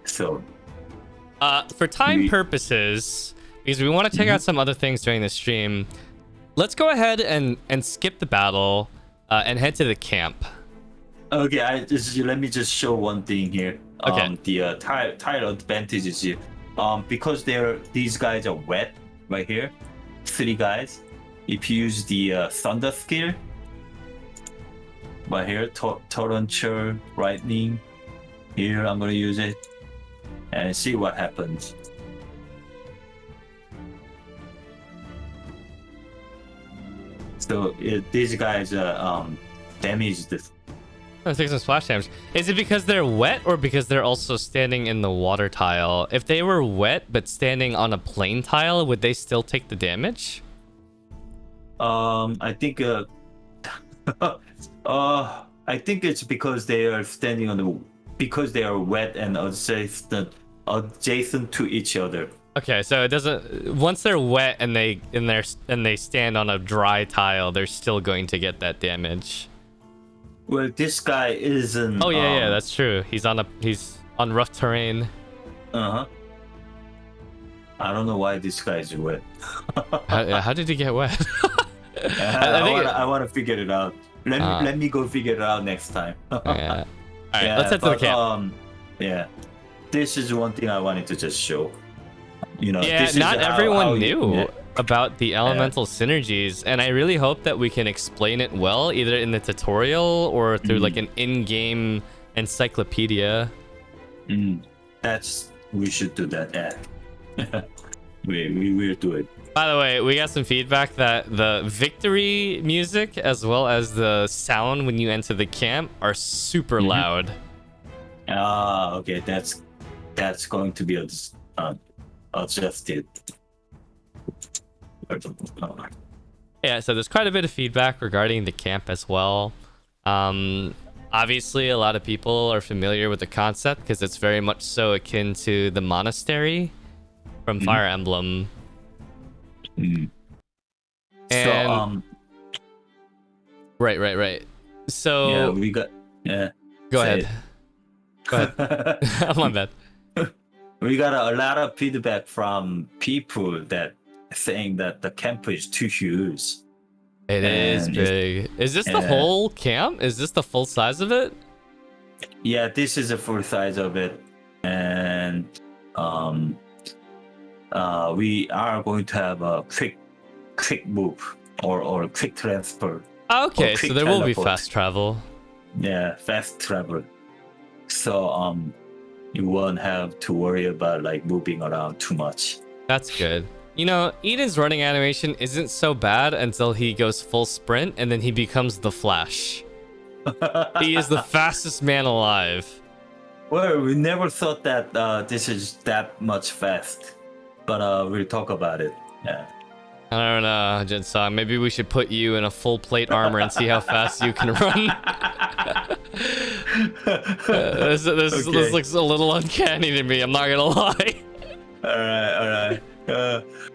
So for time purposes, because we want to check out some other things during the stream, let's go ahead and skip the battle and head to the camp. Okay, let me just show one thing here. Okay. The tile advantage is here. Because these guys are wet right here, 3 guys. If you use the thunder skill right here, torrential lightning, here I'm gonna use it and see what happens. So these guys damage this. Oh, take some splash damage. Is it because they're wet, or because they're also standing in the water tile? If they were wet but standing on a plain tile, would they still take the damage? I think I think it's because they are standing because they are wet and adjacent to each other. Okay, so it doesn't. Once they're wet and they stand on a dry tile, they're still going to get that damage. Well, this guy isn't. Oh yeah, that's true. He's on rough terrain. I don't know why this guy is wet. How did he get wet? I, think I want to figure it out. Let me go figure it out next time. Yeah. All right, Yeah, let's head to the but, camp. Yeah, this is one thing I wanted to just show. Yeah, this is not everyone how knew about the elemental synergies, and I really hope that we can explain it well, either in the tutorial or through like an in-game encyclopedia. We should do that. Yeah, we will do it. By the way, we got some feedback that the victory music as well as the sound when you enter the camp are super loud. Okay, that's going to be adjusted. Yeah, so there's quite a bit of feedback regarding the camp as well. Obviously, a lot of people are familiar with the concept because it's very much so akin to the monastery from Fire Emblem. And So right. So yeah, we got go say ahead. Go ahead. My bad. We got a lot of feedback from people that saying that the camp is too huge. It is And big. Is this the whole camp? Is this the full size of it? Yeah, this is the full size of it, and we are going to have a quick move or quick transfer. Okay, quick so there will be teleport. fast travel. Yeah, fast travel. So you won't have to worry about like moving around too much. That's good. You know, Eden's running animation isn't so bad until he goes full sprint and then he becomes the Flash. He is the fastest man alive. Well, we never thought that this is that much fast, but we'll talk about it. Yeah. I don't know, Jinsong. Maybe we should put you in a full plate armor and see how fast you can run. This looks a little uncanny to me. I'm not gonna lie. All right.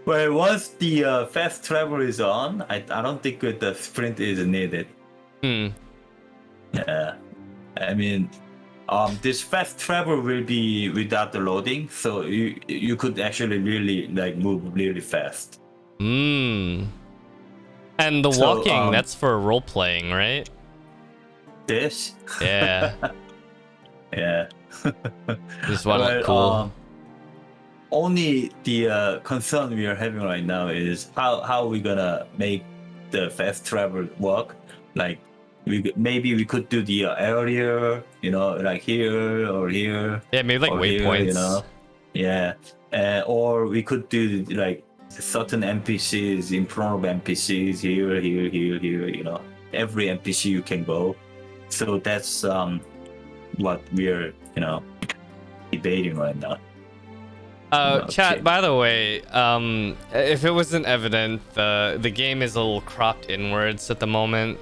Well, once the fast travel is on, I don't think the sprint is needed. Yeah, I mean, this fast travel will be without the loading, so you could actually really like move really fast. And the So, walking, that's for role playing, right? This? Yeah. Yeah. Just want to look cool. Only the concern we are having right now is how we gonna make the fast travel work. Like maybe we could do the area, like here or here. Yeah, maybe like waypoints. Yeah, or we could do like certain NPCs in front of NPCs here. Every NPC you can go. So that's what we're debating right now. Chat, by the way, if it wasn't evident, the game is a little cropped inwards at the moment.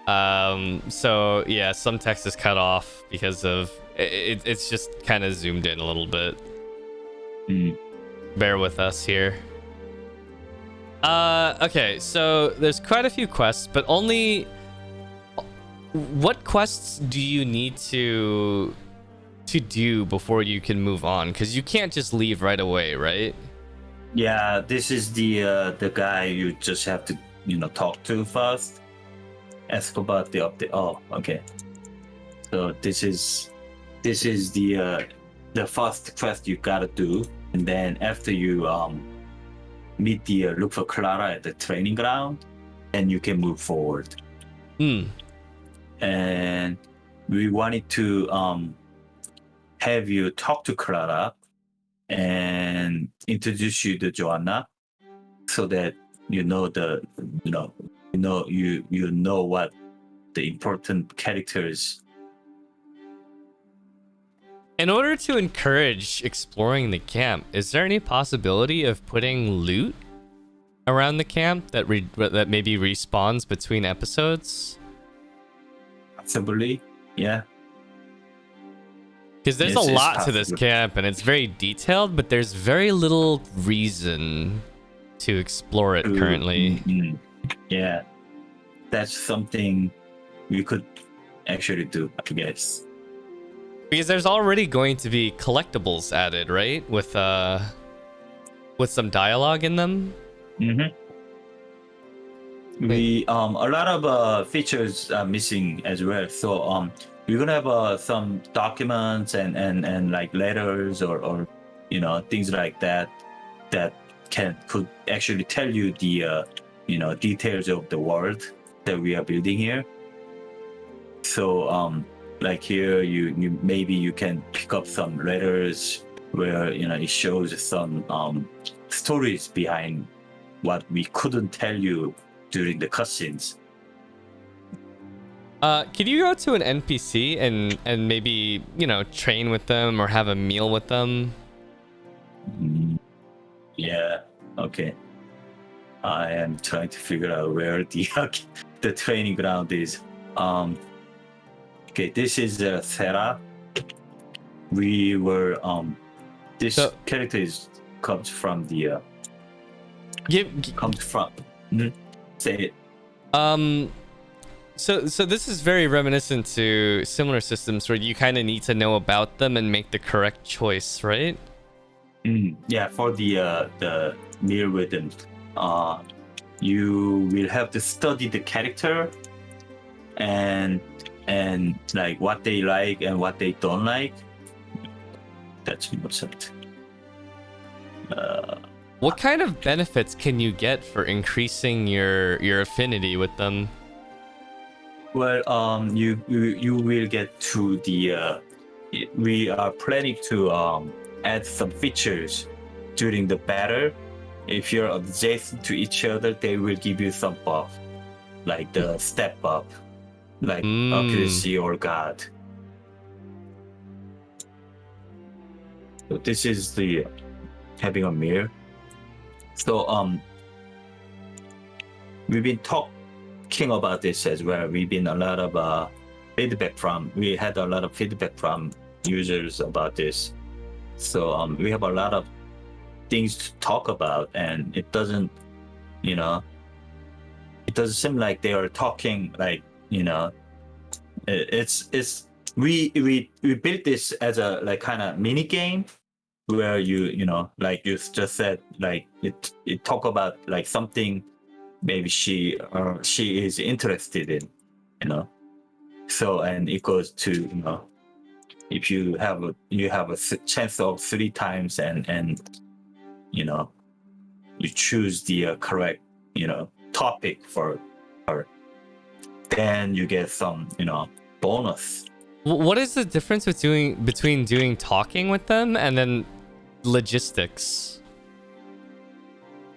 So yeah, some text is cut off because of it's just kind of zoomed in a little bit. Bear with us here. Okay, so there's quite a few quests, but only what quests do you need to do before you can move on? Because you can't just leave right away, right? Yeah, this is the guy you just have to talk to first. Ask about the update. Oh, okay. So this is the first quest you gotta do, and then after you meet look for Clara at the training ground, and you can move forward. And we wanted to have you talk to Clara and introduce you to Joanna, so that you know what the important characters. In order to encourage exploring the camp, is there any possibility of putting loot around the camp that maybe respawns between episodes? Possibly, yeah. Because there's a lot to this camp, and it's very detailed, but there's very little reason to explore it currently. Yeah, that's something we could actually do, I guess. Because there's already going to be collectibles added, right? With with some dialogue in them. Mm-hmm. We a lot of features are missing as well. So we're gonna have some documents and like letters or things like that that could actually tell you the details of the world that we are building here. So like here you maybe you can pick up some letters where it shows some stories behind what we couldn't tell you during the cutscenes. Could you go to an NPC and maybe train with them or have a meal with them? Yeah. Okay. I am trying to figure out where the training ground is. Okay, this is Sarah. We were this character comes from the comes from say it. So this is very reminiscent to similar systems where you kind of need to know about them and make the correct choice, right? Yeah, for the meal rhythm, you will have to study the character and like what they like and what they don't like. That's what's it. What kind of benefits can you get for increasing your affinity with them? Well, you will get to the. We are planning to add some features during the battle. If you're adjacent to each other, they will give you some buff, like the step up, like accuracy or guard. So this is the having a mirror. So we've been talking about this as well. We've been a lot of feedback from. We had a lot of feedback from users about this. So we have a lot of things to talk about, and it doesn't seem like they are talking like it's we built this as a like kind of mini game where like you just said, like it talk about like something maybe she is interested in, so, and it goes to if you have a chance of 3 times and you choose the correct topic for her, then you get some bonus. What is the difference between doing talking with them and then logistics?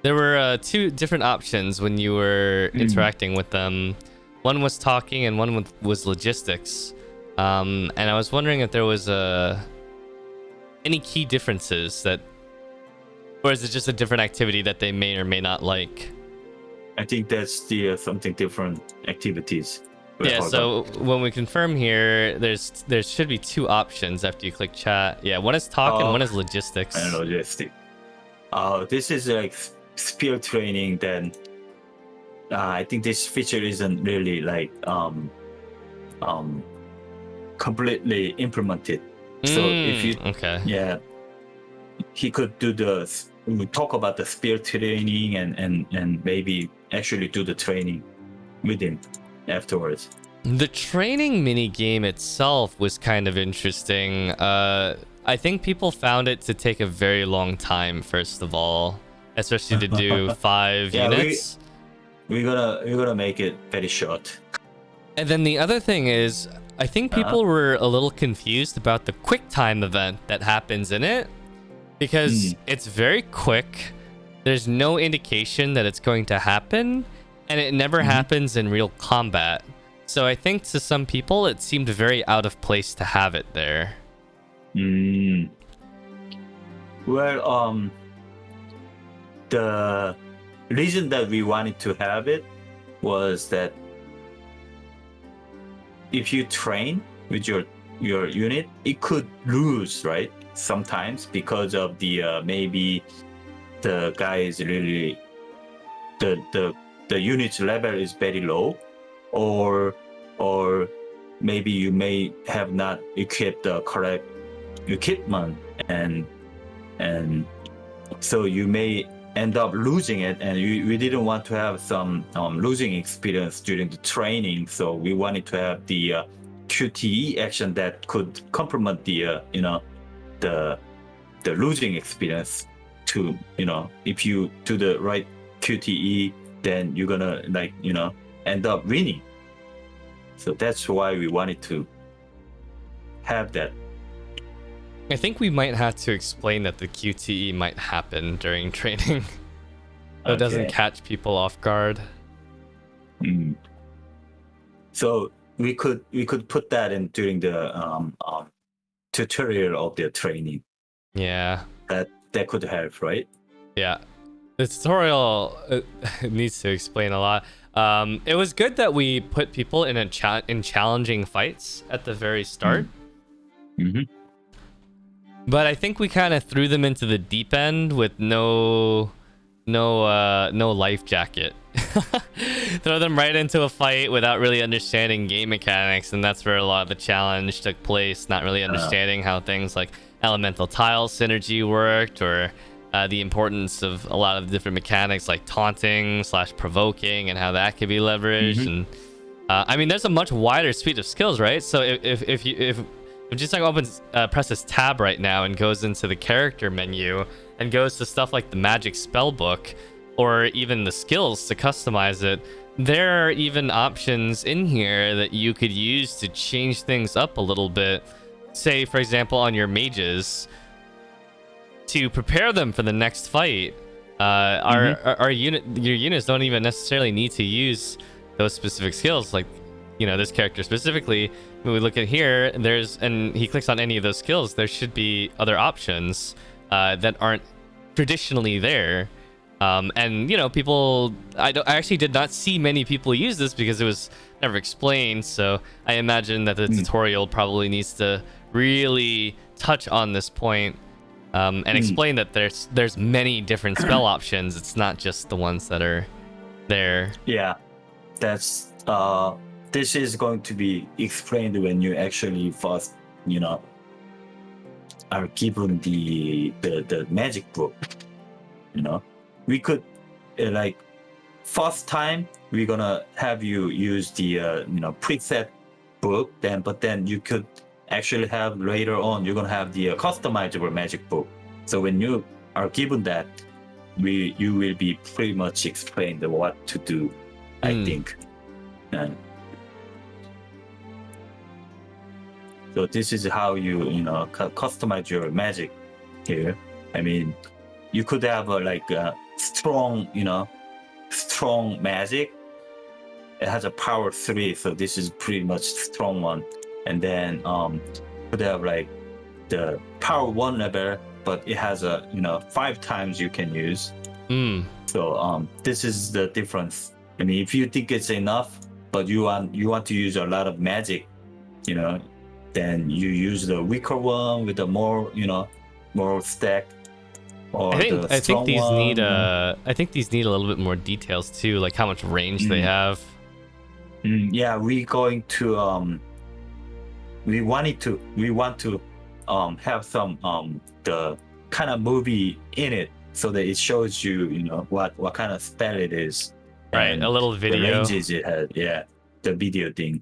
There were 2 different options when you were interacting with them. One was talking and one was logistics. And I was wondering if there was any key differences that, or is it just a different activity that they may or may not like? I think that's the something different activities. Yeah, so when we confirm here, there should be 2 options after you click chat. Yeah, one is talk and one is logistics. And logistic. This is like spear training. Then I think this feature isn't really like completely implemented. So if you he could do we talk about the spear training and maybe actually do the training with him afterwards. The training mini game itself was kind of interesting. I think people found it to take a very long time, first of all, especially to do 5 units. We're gonna make it very short. And then the other thing is, I think people were a little confused about the quick time event that happens in it, because it's very quick. There's no indication that it's going to happen, and it never happens in real combat. So I think to some people it seemed very out of place to have it there. Well, the reason that we wanted to have it was that if you train with your unit, it could lose, right? Sometimes because of the maybe the guy is really the unit's level is very low, or maybe you may have not equipped the correct equipment, and so you may end up losing it, and we didn't want to have some losing experience during the training, so we wanted to have the QTE action that could complement the the losing experience to, if you do the right QTE, then you're gonna end up winning. So that's why we wanted to have that. I think we might have to explain that the QTE might happen during training. So it doesn't catch people off guard. So we could put that in during the tutorial of the training. Yeah. That could help, right? Yeah. The tutorial needs to explain a lot. It was good that we put people in challenging fights at the very start. But I think we kind of threw them into the deep end with no life jacket. Throw them right into a fight without really understanding game mechanics, and that's where a lot of the challenge took place. Not really understanding how things like elemental tile synergy worked, or the importance of a lot of different mechanics like taunting / provoking, and how that could be leveraged. And I mean, there's a much wider suite of skills, right? So if just like opens presses tab right now and goes into the character menu and goes to stuff like the magic spell book, or even the skills to customize it, there are even options in here that you could use to change things up a little bit. Say, for example, on your mages, to prepare them for the next fight. Your units don't even necessarily need to use those specific skills. Like, this character specifically, when we look at here, and he clicks on any of those skills, there should be other options that aren't traditionally there. And people, I actually did not see many people use this because it was never explained. So I imagine that the tutorial probably needs to really touch on this point, and explain that there's many different spell options. It's not just the ones that are there. Yeah, that's this is going to be explained when you actually first are given the magic book. We could first time we're gonna have you use the preset book, but then you could actually have later on you're gonna have the customizable magic book. So when you are given that, you will be pretty much explained what to do, I think. And so this is how you customize your magic here. I mean, you could have a strong magic. It has a power 3, so this is pretty much strong one. And then could have the power 1 level, but it has a 5 times you can use. So this is the difference. I mean, if you think it's enough, but you want to use a lot of magic, then you use the weaker one with the more stack. I think these need a little bit more details too, like how much range they have. Yeah, we want to have some the kind of movie in it, so that it shows you what kind of spell it is. Right, a little video. The ranges it has, the video thing.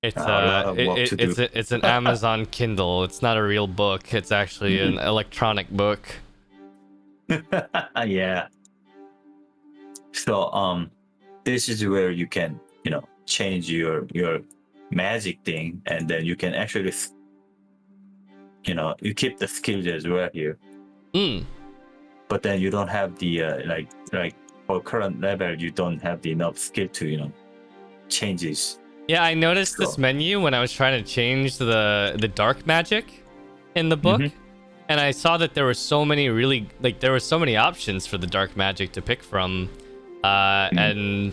It's an Amazon Kindle. It's not a real book. It's actually an electronic book. Yeah. So this is where you can change your magic thing, and then you can actually you keep the skills as well here. But then you don't have the like for current level, you don't have the enough skill to changes. Yeah, I noticed this menu when I was trying to change the dark magic in the book, and I saw that there were so many options for the dark magic to pick from, and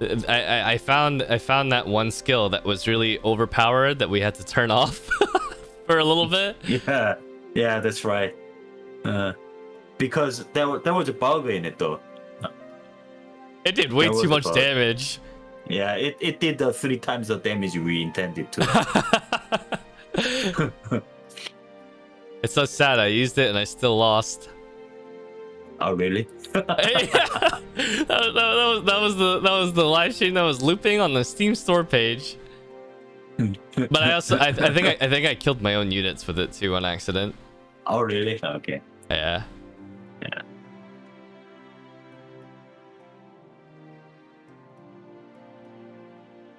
I found that one skill that was really overpowered that we had to turn off for a little bit. Yeah, that's right. Because there was a bug in it though. It did way too much damage. Yeah, it did the 3 times the damage we intended to. It's so sad. I used it and I still lost. Oh really? that was the live stream that was looping on the Steam store page. But I think I killed my own units with it too on accident. Oh really? Okay. Yeah. Yeah.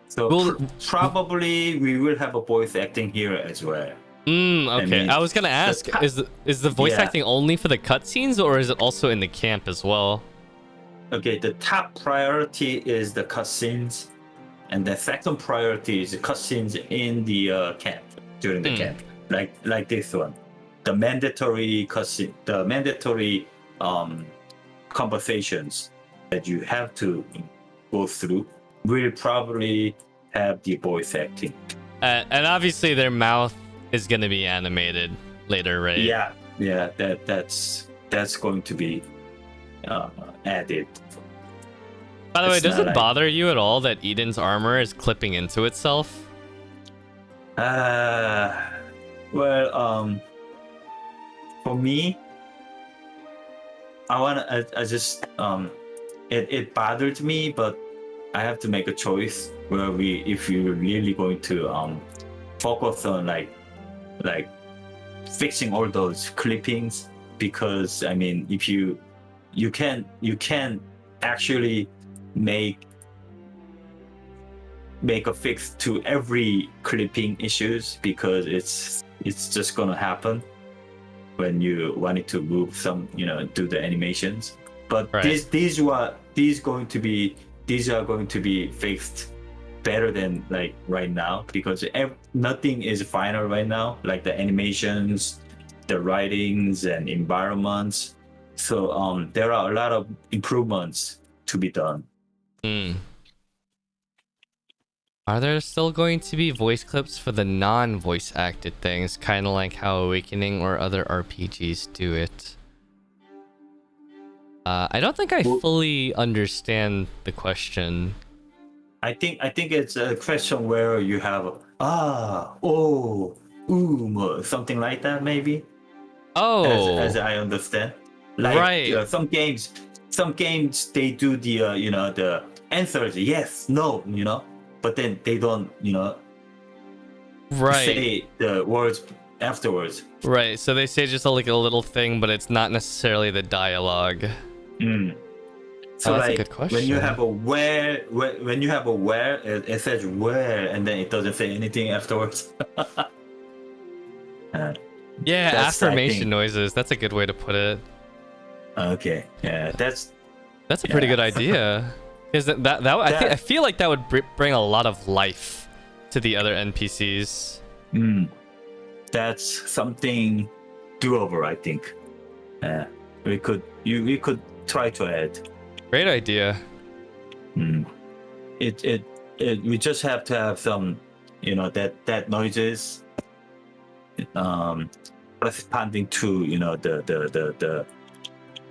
So Well, probably we will have a voice acting here as well. Okay. I was gonna ask, is the voice acting only for the cutscenes, or is it also in the camp as well? Okay, the top priority is the cutscenes, and the second priority is the cutscenes in the camp during the camp, like this one, the mandatory cutscene, the mandatory conversations that you have to go through will probably have the voice acting. And obviously their mouth is gonna be animated later, right? Yeah, that's going to be added. By the way, does it bother you at all that Eden's armor is clipping into itself? Well, for me, I just it bothered me, but I have to make a choice where if you're really going to focus on like fixing all those clippings, because I mean, if you can actually make a fix to every clipping issues, because it's just gonna happen when you wanted to move some, do the animations. But these are going to be fixed better than like right now, because nothing is final right now, like the animations, the writings and environments. So there are a lot of improvements to be done. Are there still going to be voice clips for the non-voice acted things, kind of like how Awakening or other RPGs do it? I don't think I fully understand the question. I think it's a question where you have something like that, maybe. Oh, as I understand, like some games they do the the answers yes, no, but then they don't say the words afterwards. Right, so they say just like a little thing, but it's not necessarily the dialogue. So that's like a good question. when you have a where, it says where, and then it doesn't say anything afterwards. Yeah, affirmation noises. That's a good way to put it. Okay, yeah, that's a pretty good idea. Because I feel like that would bring a lot of life to the other NPCs. That's something doable, I think. We could try to add. Great idea. We just have to have some, that noises, responding to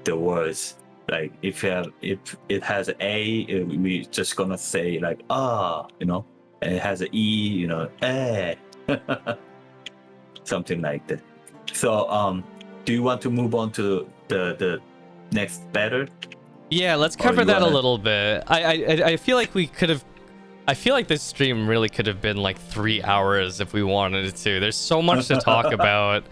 the words. Like if it has a, we just gonna say like and it has an e, something like that. So do you want to move on to the next battle? Yeah, let's cover that a little bit. I feel like we could have. I feel like this stream really could have been like 3 hours if we wanted it to. There's so much to talk about,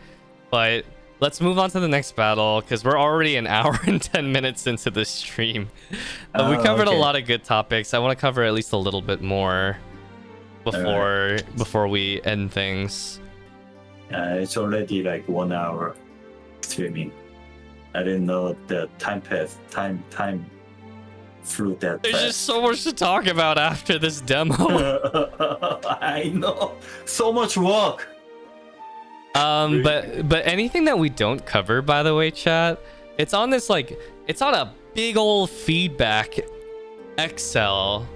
but let's move on to the next battle because we're already an hour and 10 minutes into the stream. We covered a lot of good topics. I want to cover at least a little bit more before we end things. It's already like 1 hour streaming. I didn't know the time flew that There's fast. just so much to talk about after this demo. I know, so much work. But anything that we don't cover, by the way, chat, it's on this it's on a big old feedback Excel.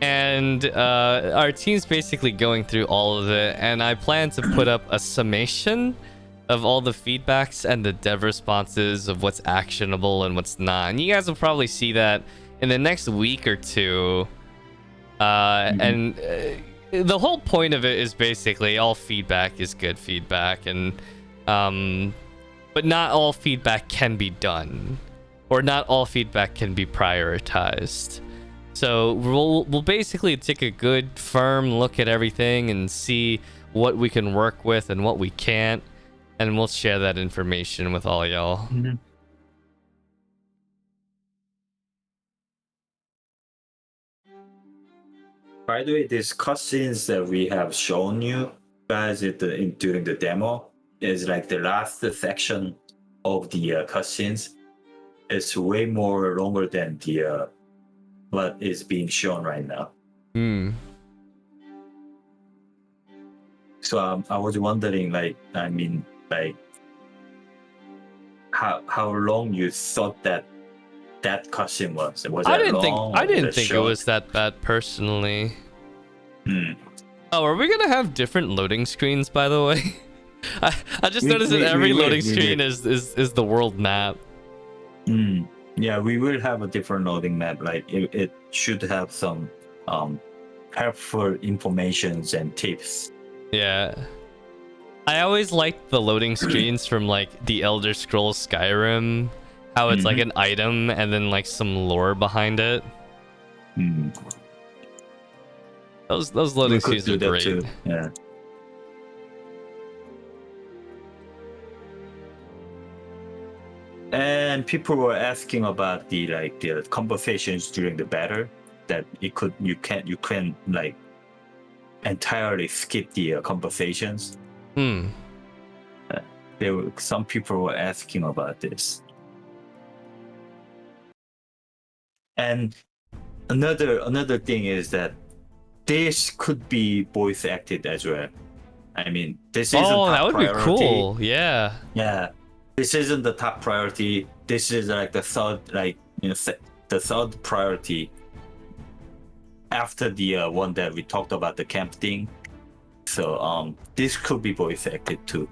And our team's basically going through all of it, and I plan to put up a summation of all the feedbacks and the dev responses of what's actionable and what's not. And you guys will probably see that in the next week or two. And the whole point of it is basically all feedback is good feedback, and but not all feedback can be done, or not all feedback can be prioritized. So we'll basically take a good firm look at everything and see what we can work with and what we can't, and we'll share that information with all y'all. Mm-hmm. By the way, these cutscenes that we have shown you guys during the demo is like the last section of the cutscenes. It's way more longer than the what is being shown right now. So I was wondering, how long you thought that cutscene was? I didn't think it was that bad personally. Oh, are we gonna have different loading screens, by the way? I just noticed that every loading screen is the world map. Yeah, we will have a different loading map. Like it should have some helpful informations and tips. Yeah. I always liked the loading screens from like the Elder Scrolls Skyrim, how it's like an item and then like some lore behind it. Those loading screens are great. Too. Yeah. And people were asking about the conversations during the battle, that you can like entirely skip the conversations. Some people were asking about this. And another thing is that this could be voice acted as well. I mean, this isn't top that would priority. be cool. Yeah. This isn't the top priority. This is like the third, the third priority after the one that we talked about, the camp thing. So this could be voice acted too.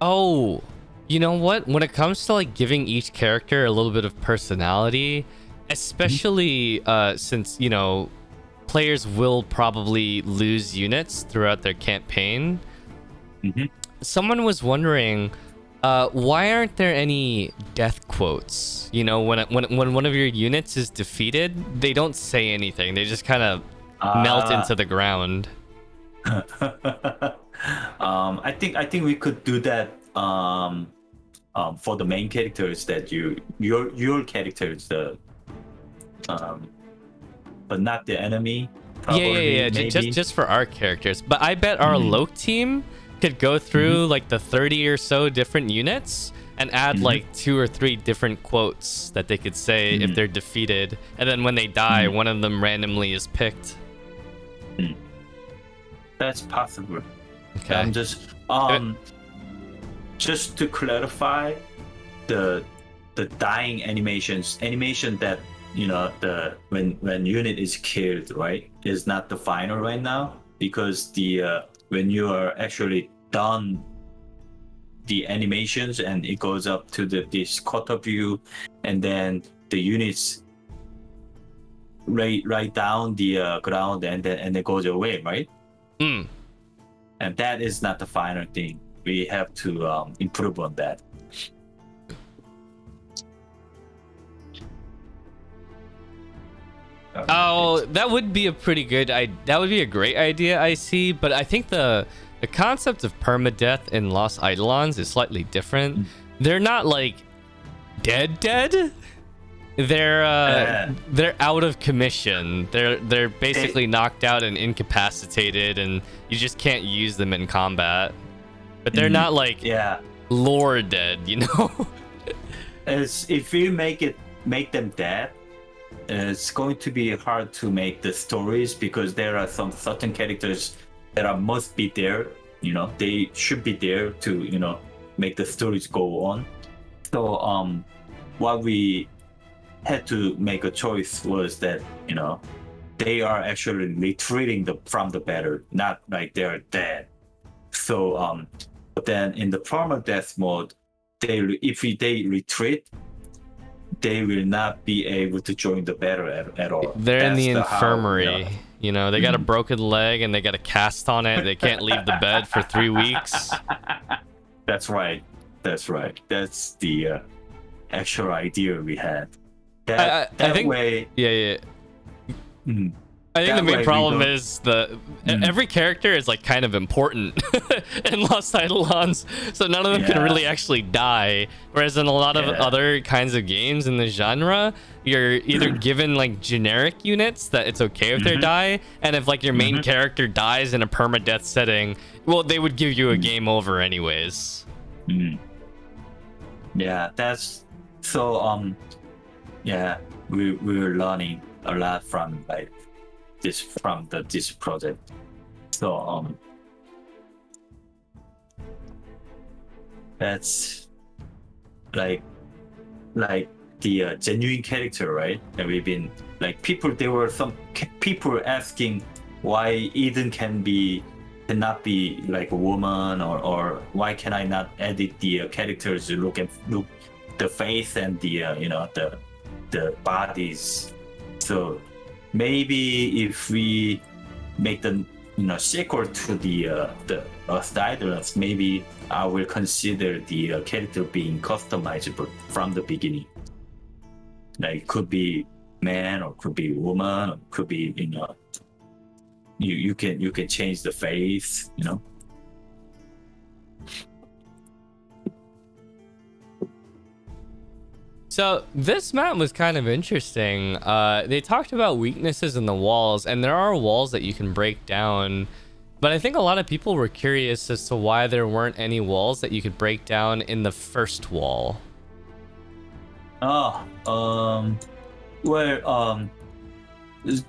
Oh, you know what? When it comes to like giving each character a little bit of personality, especially since players will probably lose units throughout their campaign. Someone was wondering, why aren't there any death quotes? When one of your units is defeated, they don't say anything. They just kind of melt into the ground. I think we could do that for the main characters, that your characters, but not the enemy. Yeah. Just for our characters. But I bet our Loke team could go through like the 30 or so different units and add like 2 or 3 different quotes that they could say if they're defeated, and then when they die, one of them randomly is picked. That's possible. Okay. I'm just to clarify, the dying animation that when unit is killed, right, is not the final right now, because when you are actually done the animations and it goes up to this quarter view, and then the units right down the ground, and then it goes away, right? And that is not the final thing. We have to improve on that. Oh, that would be a pretty good that would be a great idea, I see, but I think the concept of permadeath in Lost Eidolons is slightly different. They're not like dead. They're out of commission. They're basically knocked out and incapacitated, and you just can't use them in combat. But they're not like lore dead, As if you make them dead, it's going to be hard to make the stories, because there are some certain characters that must be there. They should be there to make the stories go on. So what we had to make a choice was that they are actually retreating from the battle, not like they're dead. So but then in the permadeath mode, if they retreat, they will not be able to join the battle at all. They're in the infirmary. You know, they got a broken leg and they got a cast on it. They can't leave the bed for 3 weeks. That's right. That's right. That's the actual idea we had. I think, way. Yeah. Mm, I think the that way main we problem don't- is every character is like kind of important in Lost Eidolons, so none of them can Yeah. really actually die. Whereas in a lot of Yeah. other kinds of games in the genre, you're either given like generic units that it's okay if they die, and if like your main character dies in a permadeath setting, well, they would give you a game over anyways. Yeah, that's so. Yeah, we were learning a lot from like this project. So that's like the genuine character, right? And we've been like there were some people asking why Eden cannot be like a woman, or why can I not edit the characters to look the face and the bodies. So maybe if we make the sequel to the Eidolons, maybe I will consider the character being customizable from the beginning. Like, could be man, or could be woman, or could be you can change the face. So this map was kind of interesting. They talked about weaknesses in the walls, and there are walls that you can break down, but I think a lot of people were curious as to why there weren't any walls that you could break down in the first wall.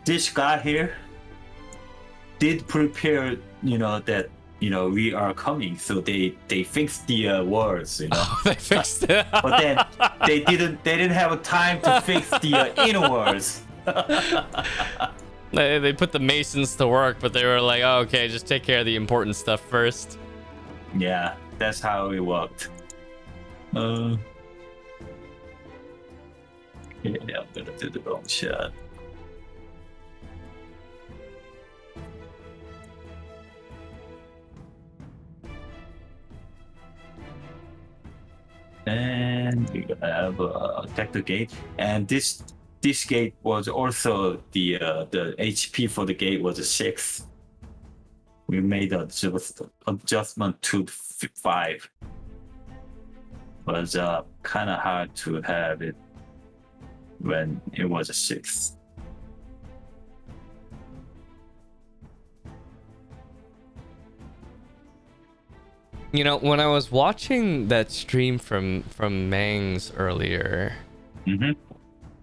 This guy here did prepare, that we are coming, so they fixed the words, Oh, they fixed it. but then they didn't have time to fix the inner words. They put the masons to work, but they were like, oh, okay, just take care of the important stuff first. Yeah, that's how it worked. Yeah, I'm gonna do the wrong shot. And we're gonna have attack the gate, and this gate was also the HP for the gate was a 6. We made adjustment to 5. Was kind of hard to have it when it was a 6. You know, when I was watching that stream from Mangs earlier, he I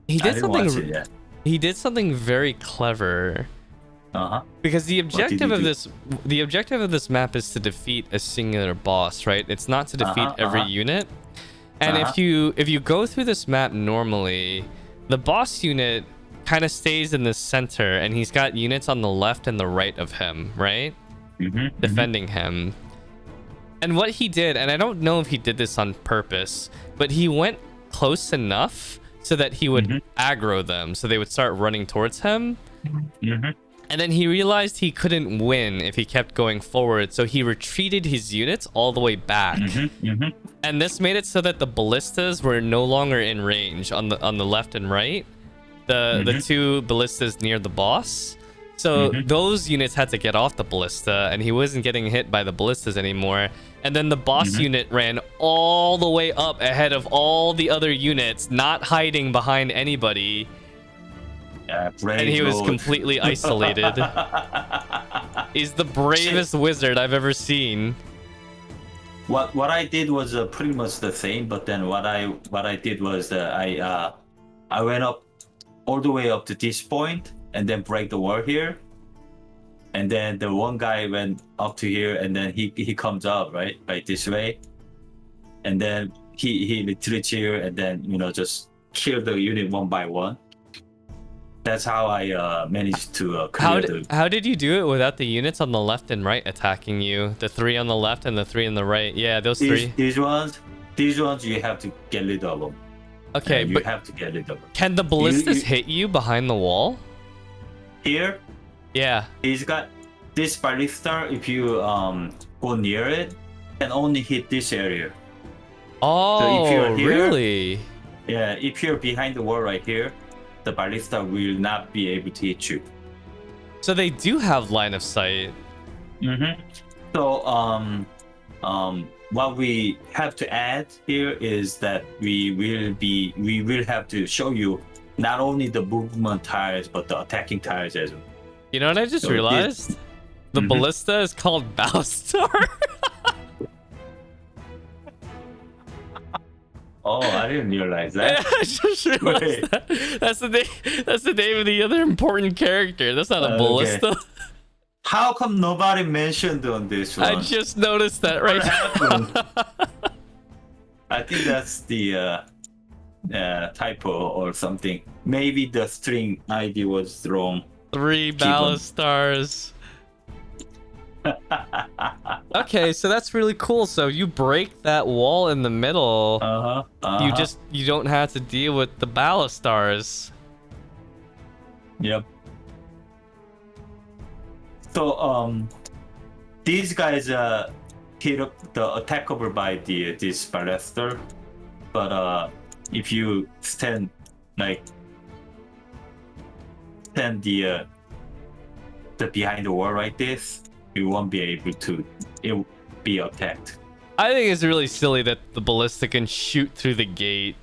did didn't watch it something. yet. He did something very clever. Because the did objective he of do? this map is to defeat a singular boss, right? It's not to defeat every unit. And if you go through this map normally, the boss unit kind of stays in the center, and he's got units on the left and the right of him, right? Defending him. And what he did, and I don't know if he did this on purpose, but he went close enough so that he would aggro them, so they would start running towards him. And then he realized he couldn't win if he kept going forward, so he retreated his units all the way back. And this made it so that the ballistas were no longer in range on the left and right. The two ballistas near the boss. So those units had to get off the ballista, and he wasn't getting hit by the ballistas anymore. And then the boss unit ran all the way up ahead of all the other units, not hiding behind anybody. And he was completely isolated. He's the bravest wizard I've ever seen. What I did was pretty much the same, but then what I did was I went up all the way up to this point and then break the wall here, and then the one guy went up to here, and then he comes up right this way, and then he retreats here, and then just kill the unit one by one. That's how I managed to clear How did you do it without the units on the left and right attacking you? The 3 on the left and the 3 on the right. Yeah, those 3. These ones you have to get rid of them. Okay, you but have to get rid of them. can the ballistas hit you behind the wall? Here, Yeah. He's got this ballista. If you go near it, can only hit this area. So if Oh, you're here, really? yeah, if you're behind the wall right here, the ballista will not be able to hit you. So they do have line of sight. Mm-hmm. So what we have to add here is that we will have to show you not only the movement tiles but the attacking tiles as well. You know what I just So realized? The Mhm. ballista is called Balstar. Oh, I didn't realize that. I just realized Wait. that. That's the name. That's the name of the other important character. That's not a Okay. ballista. How come nobody mentioned on this one? I just noticed that right What happened? I think that's the typo or something. Maybe the string ID was wrong. 3 on. ballistars. Okay, so that's really cool. So you break that wall in the middle. You don't have to deal with the ballistars. Yep. So these guys hit up the attackable by this ballista, but if you stand the behind the wall like this, you won't be able to. It will be attacked. I think it's really silly that the ballista can shoot through the gate.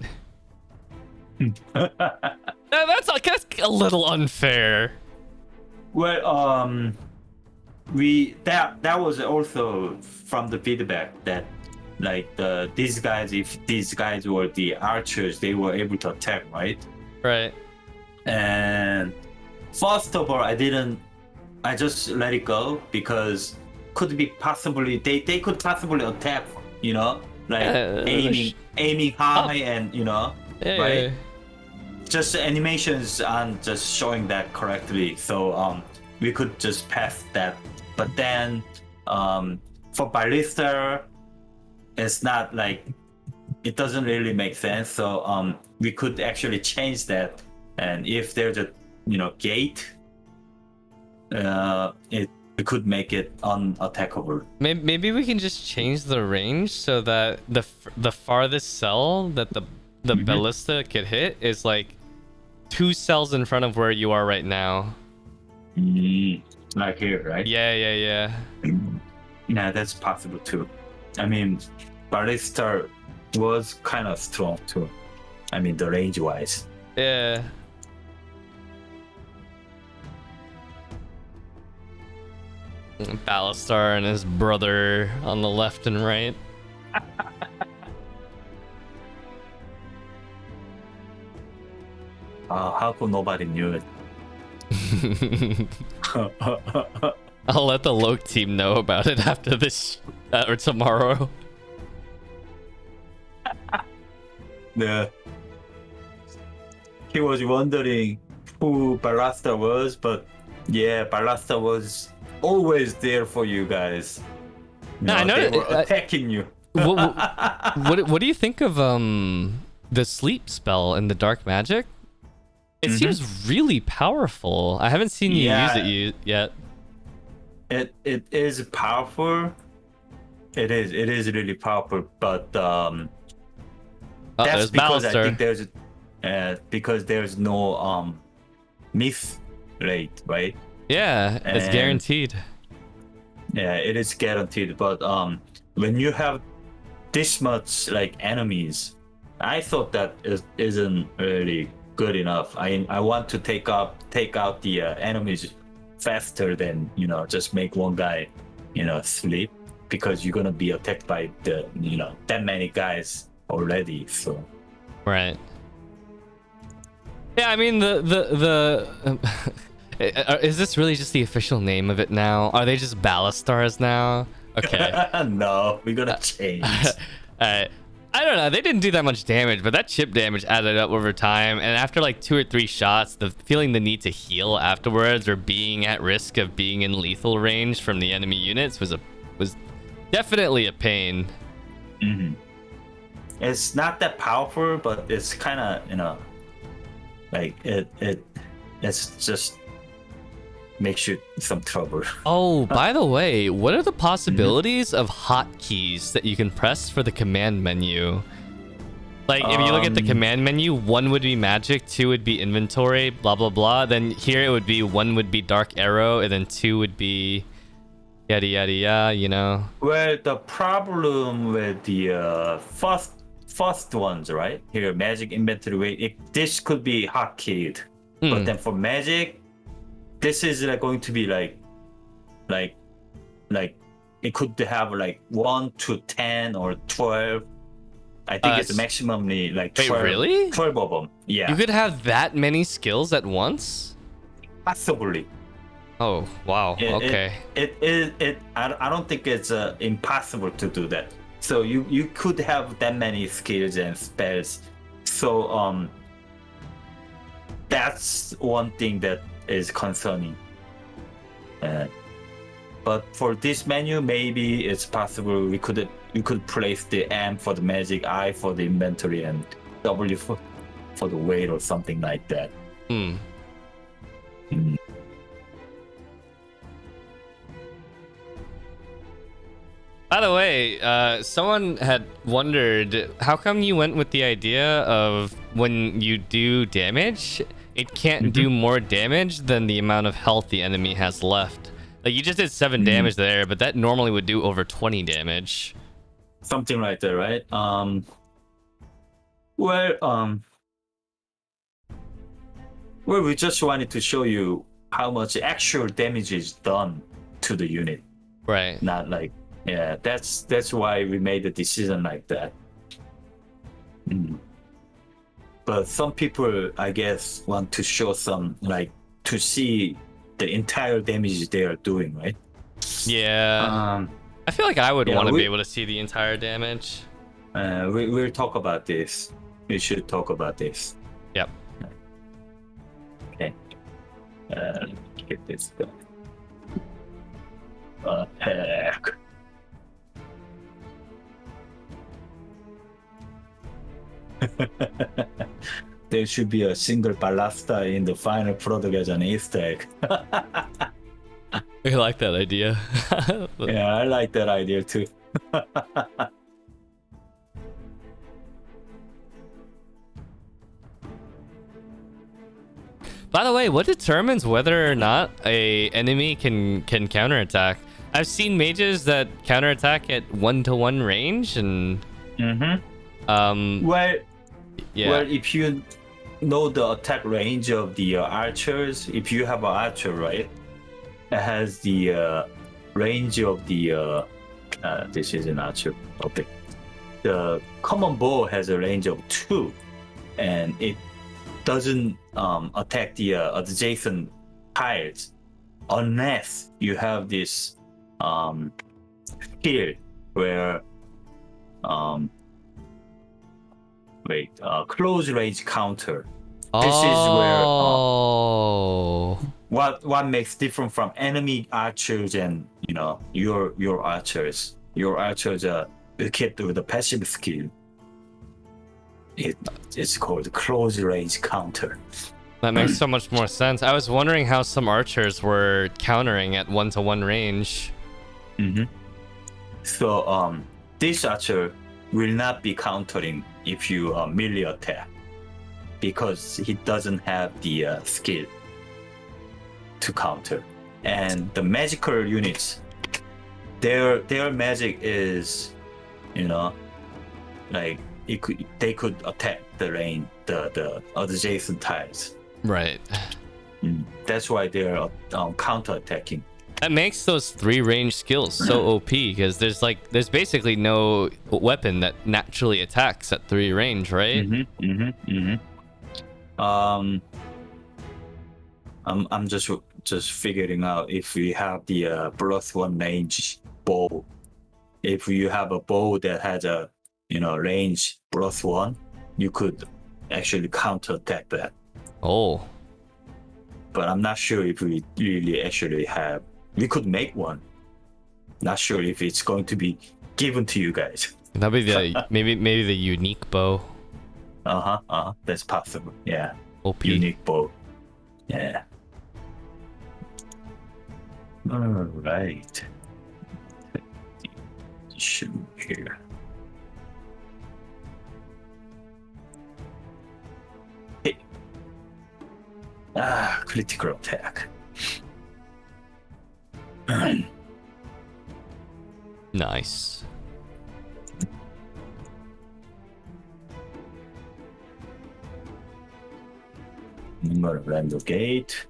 That's a little unfair. Well, that was also from the feedback that these guys, if these guys were the archers, they were able to attack, right? Right. And first of all, I just let it go because they could possibly attack, aiming high and Yeah, right? yeah. Just animations aren't just showing that correctly, so we could just pass that. But then for ballista, it's not it doesn't really make sense. So we could actually change that, and if there's a gate, we could make it unattackable. Maybe we can just change the range so that the farthest cell that the ballista could hit is like 2 cells in front of where you are right now. Like here, right? Yeah. Yeah, that's possible too. I mean, ballista was kind of strong too. I mean, the range wise. Yeah. Ballastar and his brother on the left and right. How come nobody knew it? I'll let the Loke team know about it after this or tomorrow. Yeah. He was wondering who Ballista was, but yeah, Ballista was always there for you guys. I know they were attacking you. What do you think of the sleep spell in the dark magic? It seems really powerful. I haven't seen you use it yet. It is powerful. It is really powerful, but that's because I think there's no miss rate, right? Yeah, it's guaranteed. Yeah, it is guaranteed. But when you have this much enemies, I thought that isn't really good enough. I want to take out the enemies faster than just make one guy sleep, because you're gonna be attacked by the that many guys already. So right. Yeah, I mean the is this really just the official name of it now? Are they just Ballistars now? Okay. No, we're gonna change. Alright. I don't know. They didn't do that much damage, but that chip damage added up over time. And after like 2 or 3 shots, feeling the need to heal afterwards or being at risk of being in lethal range from the enemy units was definitely a pain. It's not that powerful, but it's kind of it's just makes you some trouble. Oh, by the way, what are the possibilities of hotkeys that you can press for the command menu? Like, if you look at the command menu, 1 would be magic, 2 would be inventory, blah, blah, blah. Then here it would be 1 would be dark arrow, and then 2 would be yada, yada, yada, you know? Well, the problem with the first ones, right? Here, magic inventory, this could be hotkeyed. But then for magic, this is like going to be like it could have like 1 to 10 or 12. I think it's maximally like 12, wait, really? 12 of them. Yeah. You could have that many skills at once? Possibly. Oh, wow. Okay. I don't think it's impossible to do that. So you could have that many skills and spells. So that's one thing that is concerning. But for this menu, maybe it's possible we could place the M for the magic, I for the inventory, and W for the weight or something like that. By the way, someone had wondered, how come you went with the idea of when you do damage, it can't do more damage than the amount of health the enemy has left? Like, you just did 7 damage there, but that normally would do over 20 damage. Something like that, right? Well, we just wanted to show you how much actual damage is done to the unit. Right. Not like, yeah, that's why we made the decision like that. But some people, I guess, want to show some, like, to see the entire damage they are doing, right? Yeah. I feel like I would want to be able to see the entire damage. We'll talk about this. We should talk about this. Yep. Okay. Let's get this done. Heck. There should be a single ballista in the final product as an Easter egg. I like that idea. Yeah, I like that idea too. By the way, what determines whether or not a enemy can counterattack? I've seen mages that counterattack at 1-to-1 range, and well, yeah. Well, if you know the attack range of the archers, if you have an archer, right, it has the range of the this is an archer. Okay, the common bow has a range of 2, and it doesn't attack the adjacent tiles unless you have this skill where close range counter. This is where what makes different from enemy archers and your archers. Your archers are equipped with a passive skill. It's called close range counter. That makes so much more sense. I was wondering how some archers were countering at 1-to-1 range. So this archer will not be countering if you melee attack because he doesn't have the skill to counter. And the magical units, their magic is, like they could attack the range, the adjacent tiles. Right. That's why they're counter attacking. That makes those 3 range skills so OP because there's basically no weapon that naturally attacks at 3 range, right? I'm just figuring out if we have the +1 range bow. If you have a bow that has a range +1, you could actually counter attack that. Oh. But I'm not sure if we really actually have. We could make one. Not sure if it's going to be given to you guys. That'd be the maybe the unique bow. That's possible. Yeah. OP. Unique bow. Yeah. All right. Shoot here. Hit. Critical attack. Nice. Random gate.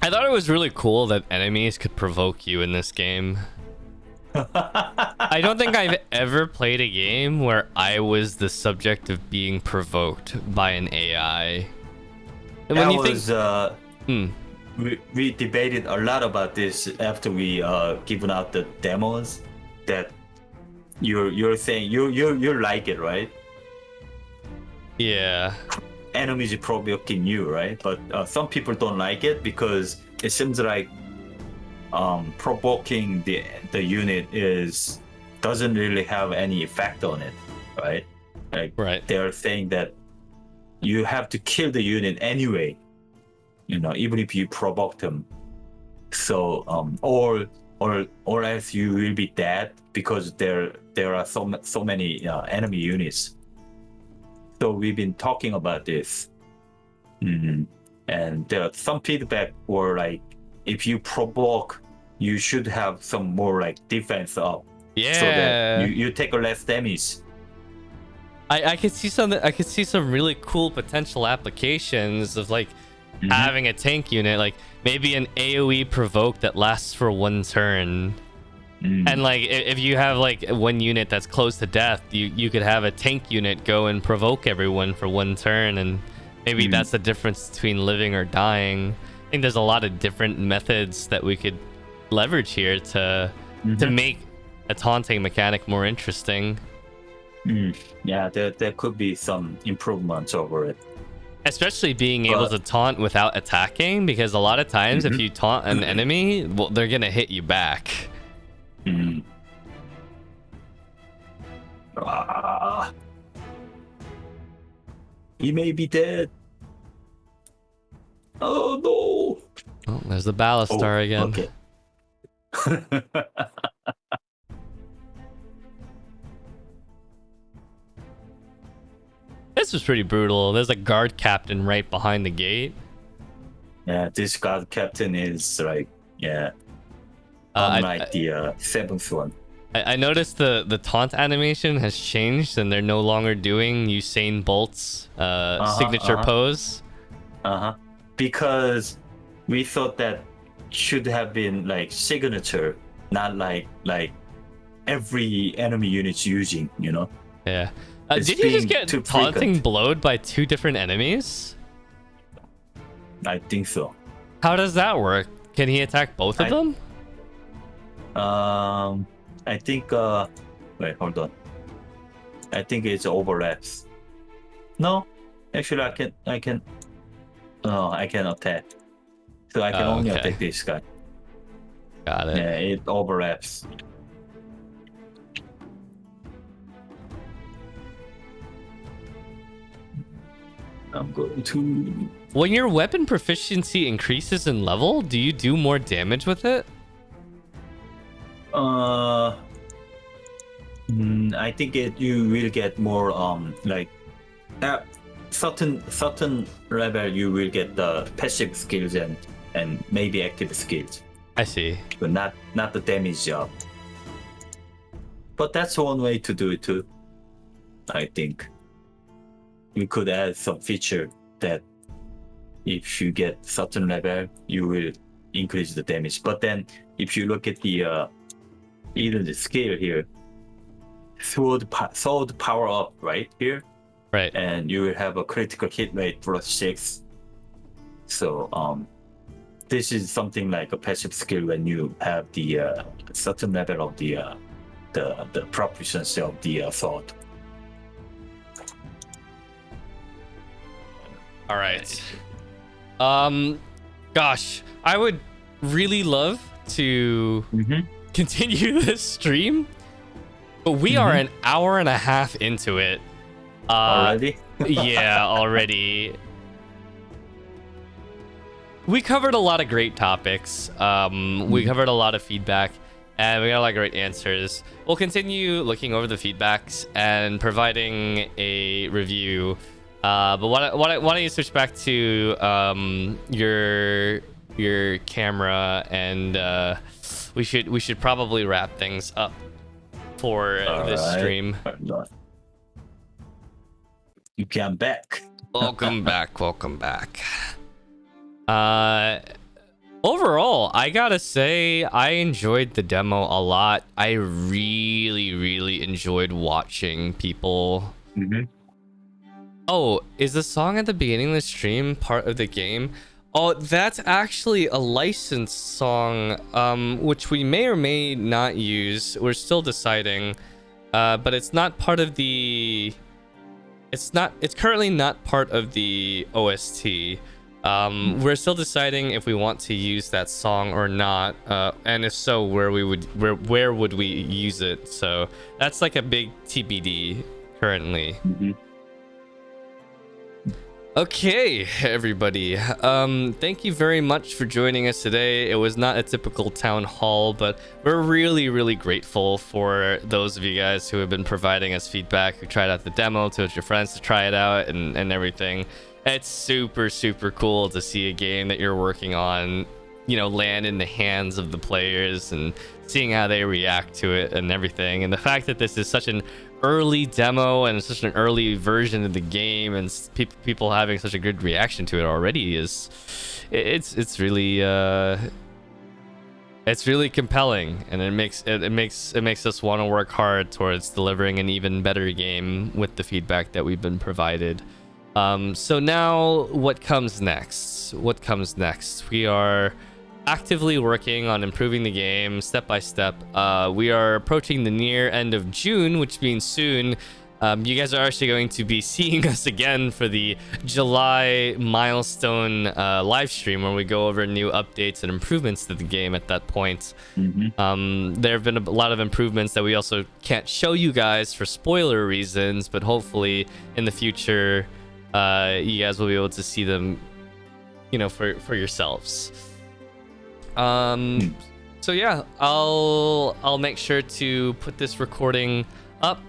I thought it was really cool that enemies could provoke you in this game. I don't think I've ever played a game where I was the subject of being provoked by an AI. And when we debated a lot about this after we given out the demos. That you're saying you like it, right? Yeah. Enemies provoking you, right? But some people don't like it because it seems like provoking the unit doesn't really have any effect on it, right? Like right. They're saying that you have to kill the unit anyway, even if you provoke them. So or else you will be dead because there are so many enemy units. So we've been talking about this, and there are some feedback were like, if you provoke, you should have some more like defense up, Yeah. so that you take less damage. I could see something. I could see some really cool potential applications of like having a tank unit, like maybe an AOE provoke that lasts for one turn. And like if you have like one unit that's close to death, you could have a tank unit go and provoke everyone for one turn, and maybe that's the difference between living or dying. I think there's a lot of different methods that we could leverage here to make a taunting mechanic more interesting. Yeah, there could be some improvements over it. Especially being able to taunt without attacking, because a lot of times if you taunt an enemy, well, they're gonna hit you back. He may be dead. Oh no! Oh, there's the ballast star again. Okay. This was pretty brutal. There's a guard captain right behind the gate. Yeah, this guard captain is like, unlike the seventh one. I noticed the taunt animation has changed, and they're no longer doing Usain Bolt's signature pose. Because we thought that should have been like signature, not like every enemy unit's using, Yeah. Did you just get taunting blowed by two different enemies? I think so. How does that work? Can he attack both of them? I think wait, hold on. I think it's overlaps. No, actually I can I can attack. So I can only attack this guy. Got it. Yeah, it overlaps. I'm going to... When your weapon proficiency increases in level, do you do more damage with it? I think you will get more like at certain level you will get the passive skills and maybe active skills. I see. But not the damage job. But that's one way to do it too. I think we could add some feature that if you get certain level, you will increase the damage. But then if you look at the even the scale here, sword power up right here, right, and you will have a critical hit rate +6. So this is something like a passive skill when you have the certain level of the proficiency of the sword. All right. Gosh, I would really love to continue this stream, but we are an hour and a half into it. Already? Yeah, already. we covered a lot of great topics. We covered a lot of feedback, and we got a lot of great answers. We'll continue looking over the feedbacks and providing a review. But why don't you switch back to your camera, and we should probably wrap things up for this stream. You came back. Welcome back. Welcome back. Overall, I gotta say, I enjoyed the demo a lot. I really enjoyed watching people. Oh, is the song at the beginning of the stream part of the game? Oh, that's actually a licensed song, which we may or may not use. We're still deciding, but it's not part of the... It's currently not part of the OST. We're still deciding if we want to use that song or not, and if so, where would we use it? So that's like a big TBD currently. Okay, everybody. Thank you very much for joining us today. It was not a typical town hall, but we're really grateful for those of you guys who have been providing us feedback, who tried out the demo, told your friends to try it out, and everything. It's super cool to see a game that you're working on, you know, land in the hands of the players and seeing how they react to it and everything. And the fact that this is such an early demo and such an early version of the game, and people having such a good reaction to it already, is it's really compelling, and it makes us want to work hard towards delivering an even better game with the feedback that we've been provided. So now what comes next? We are actively working on improving the game step by step. We are approaching the near end of June, which means soon you guys are actually going to be seeing us again for the July milestone live stream, where we go over new updates and improvements to the game at that point. There have been a lot of improvements that we also can't show you guys for spoiler reasons, but hopefully in the future you guys will be able to see them, you know, for yourselves. So yeah, I'll make sure to put this recording up.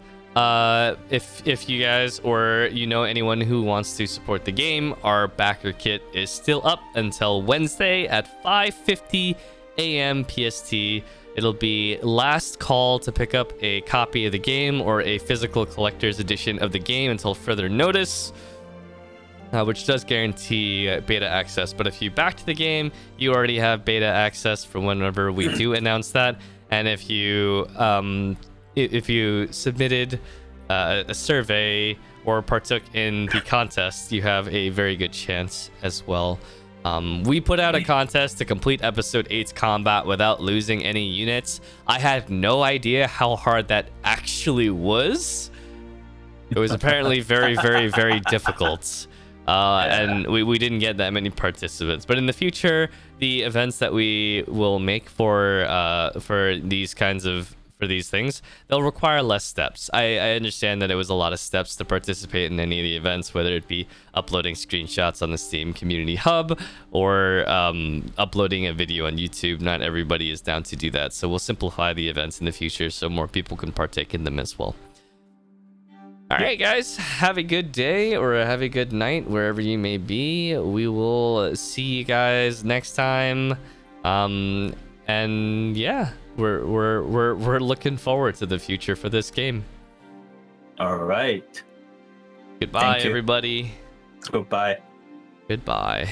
If you guys, or you know anyone who wants to support the game, our backer kit is still up until Wednesday at 5:50 a.m. PST. It'll be last call to pick up a copy of the game or a physical collector's edition of the game until further notice. Which does guarantee beta access, but if you backed the game, you already have beta access for whenever we do announce that. And if you submitted a survey or partook in the contest, you have a very good chance as well. We put out a contest to complete episode 8's combat without losing any units. I had no idea how hard that actually was. It was apparently very difficult. And we didn't get that many participants, but in the future, the events that we will make for these things, they'll require less steps. I understand that it was a lot of steps to participate in any of the events, whether it be uploading screenshots on the Steam Community Hub or uploading a video on YouTube. Not everybody is down to do that, so we'll simplify the events in the future so more people can partake in them as well. All right, guys, have a good day or have a good night wherever you may be. We will see you guys next time. And yeah, we're looking forward to the future for this game. All right. Goodbye, everybody. Goodbye. Goodbye.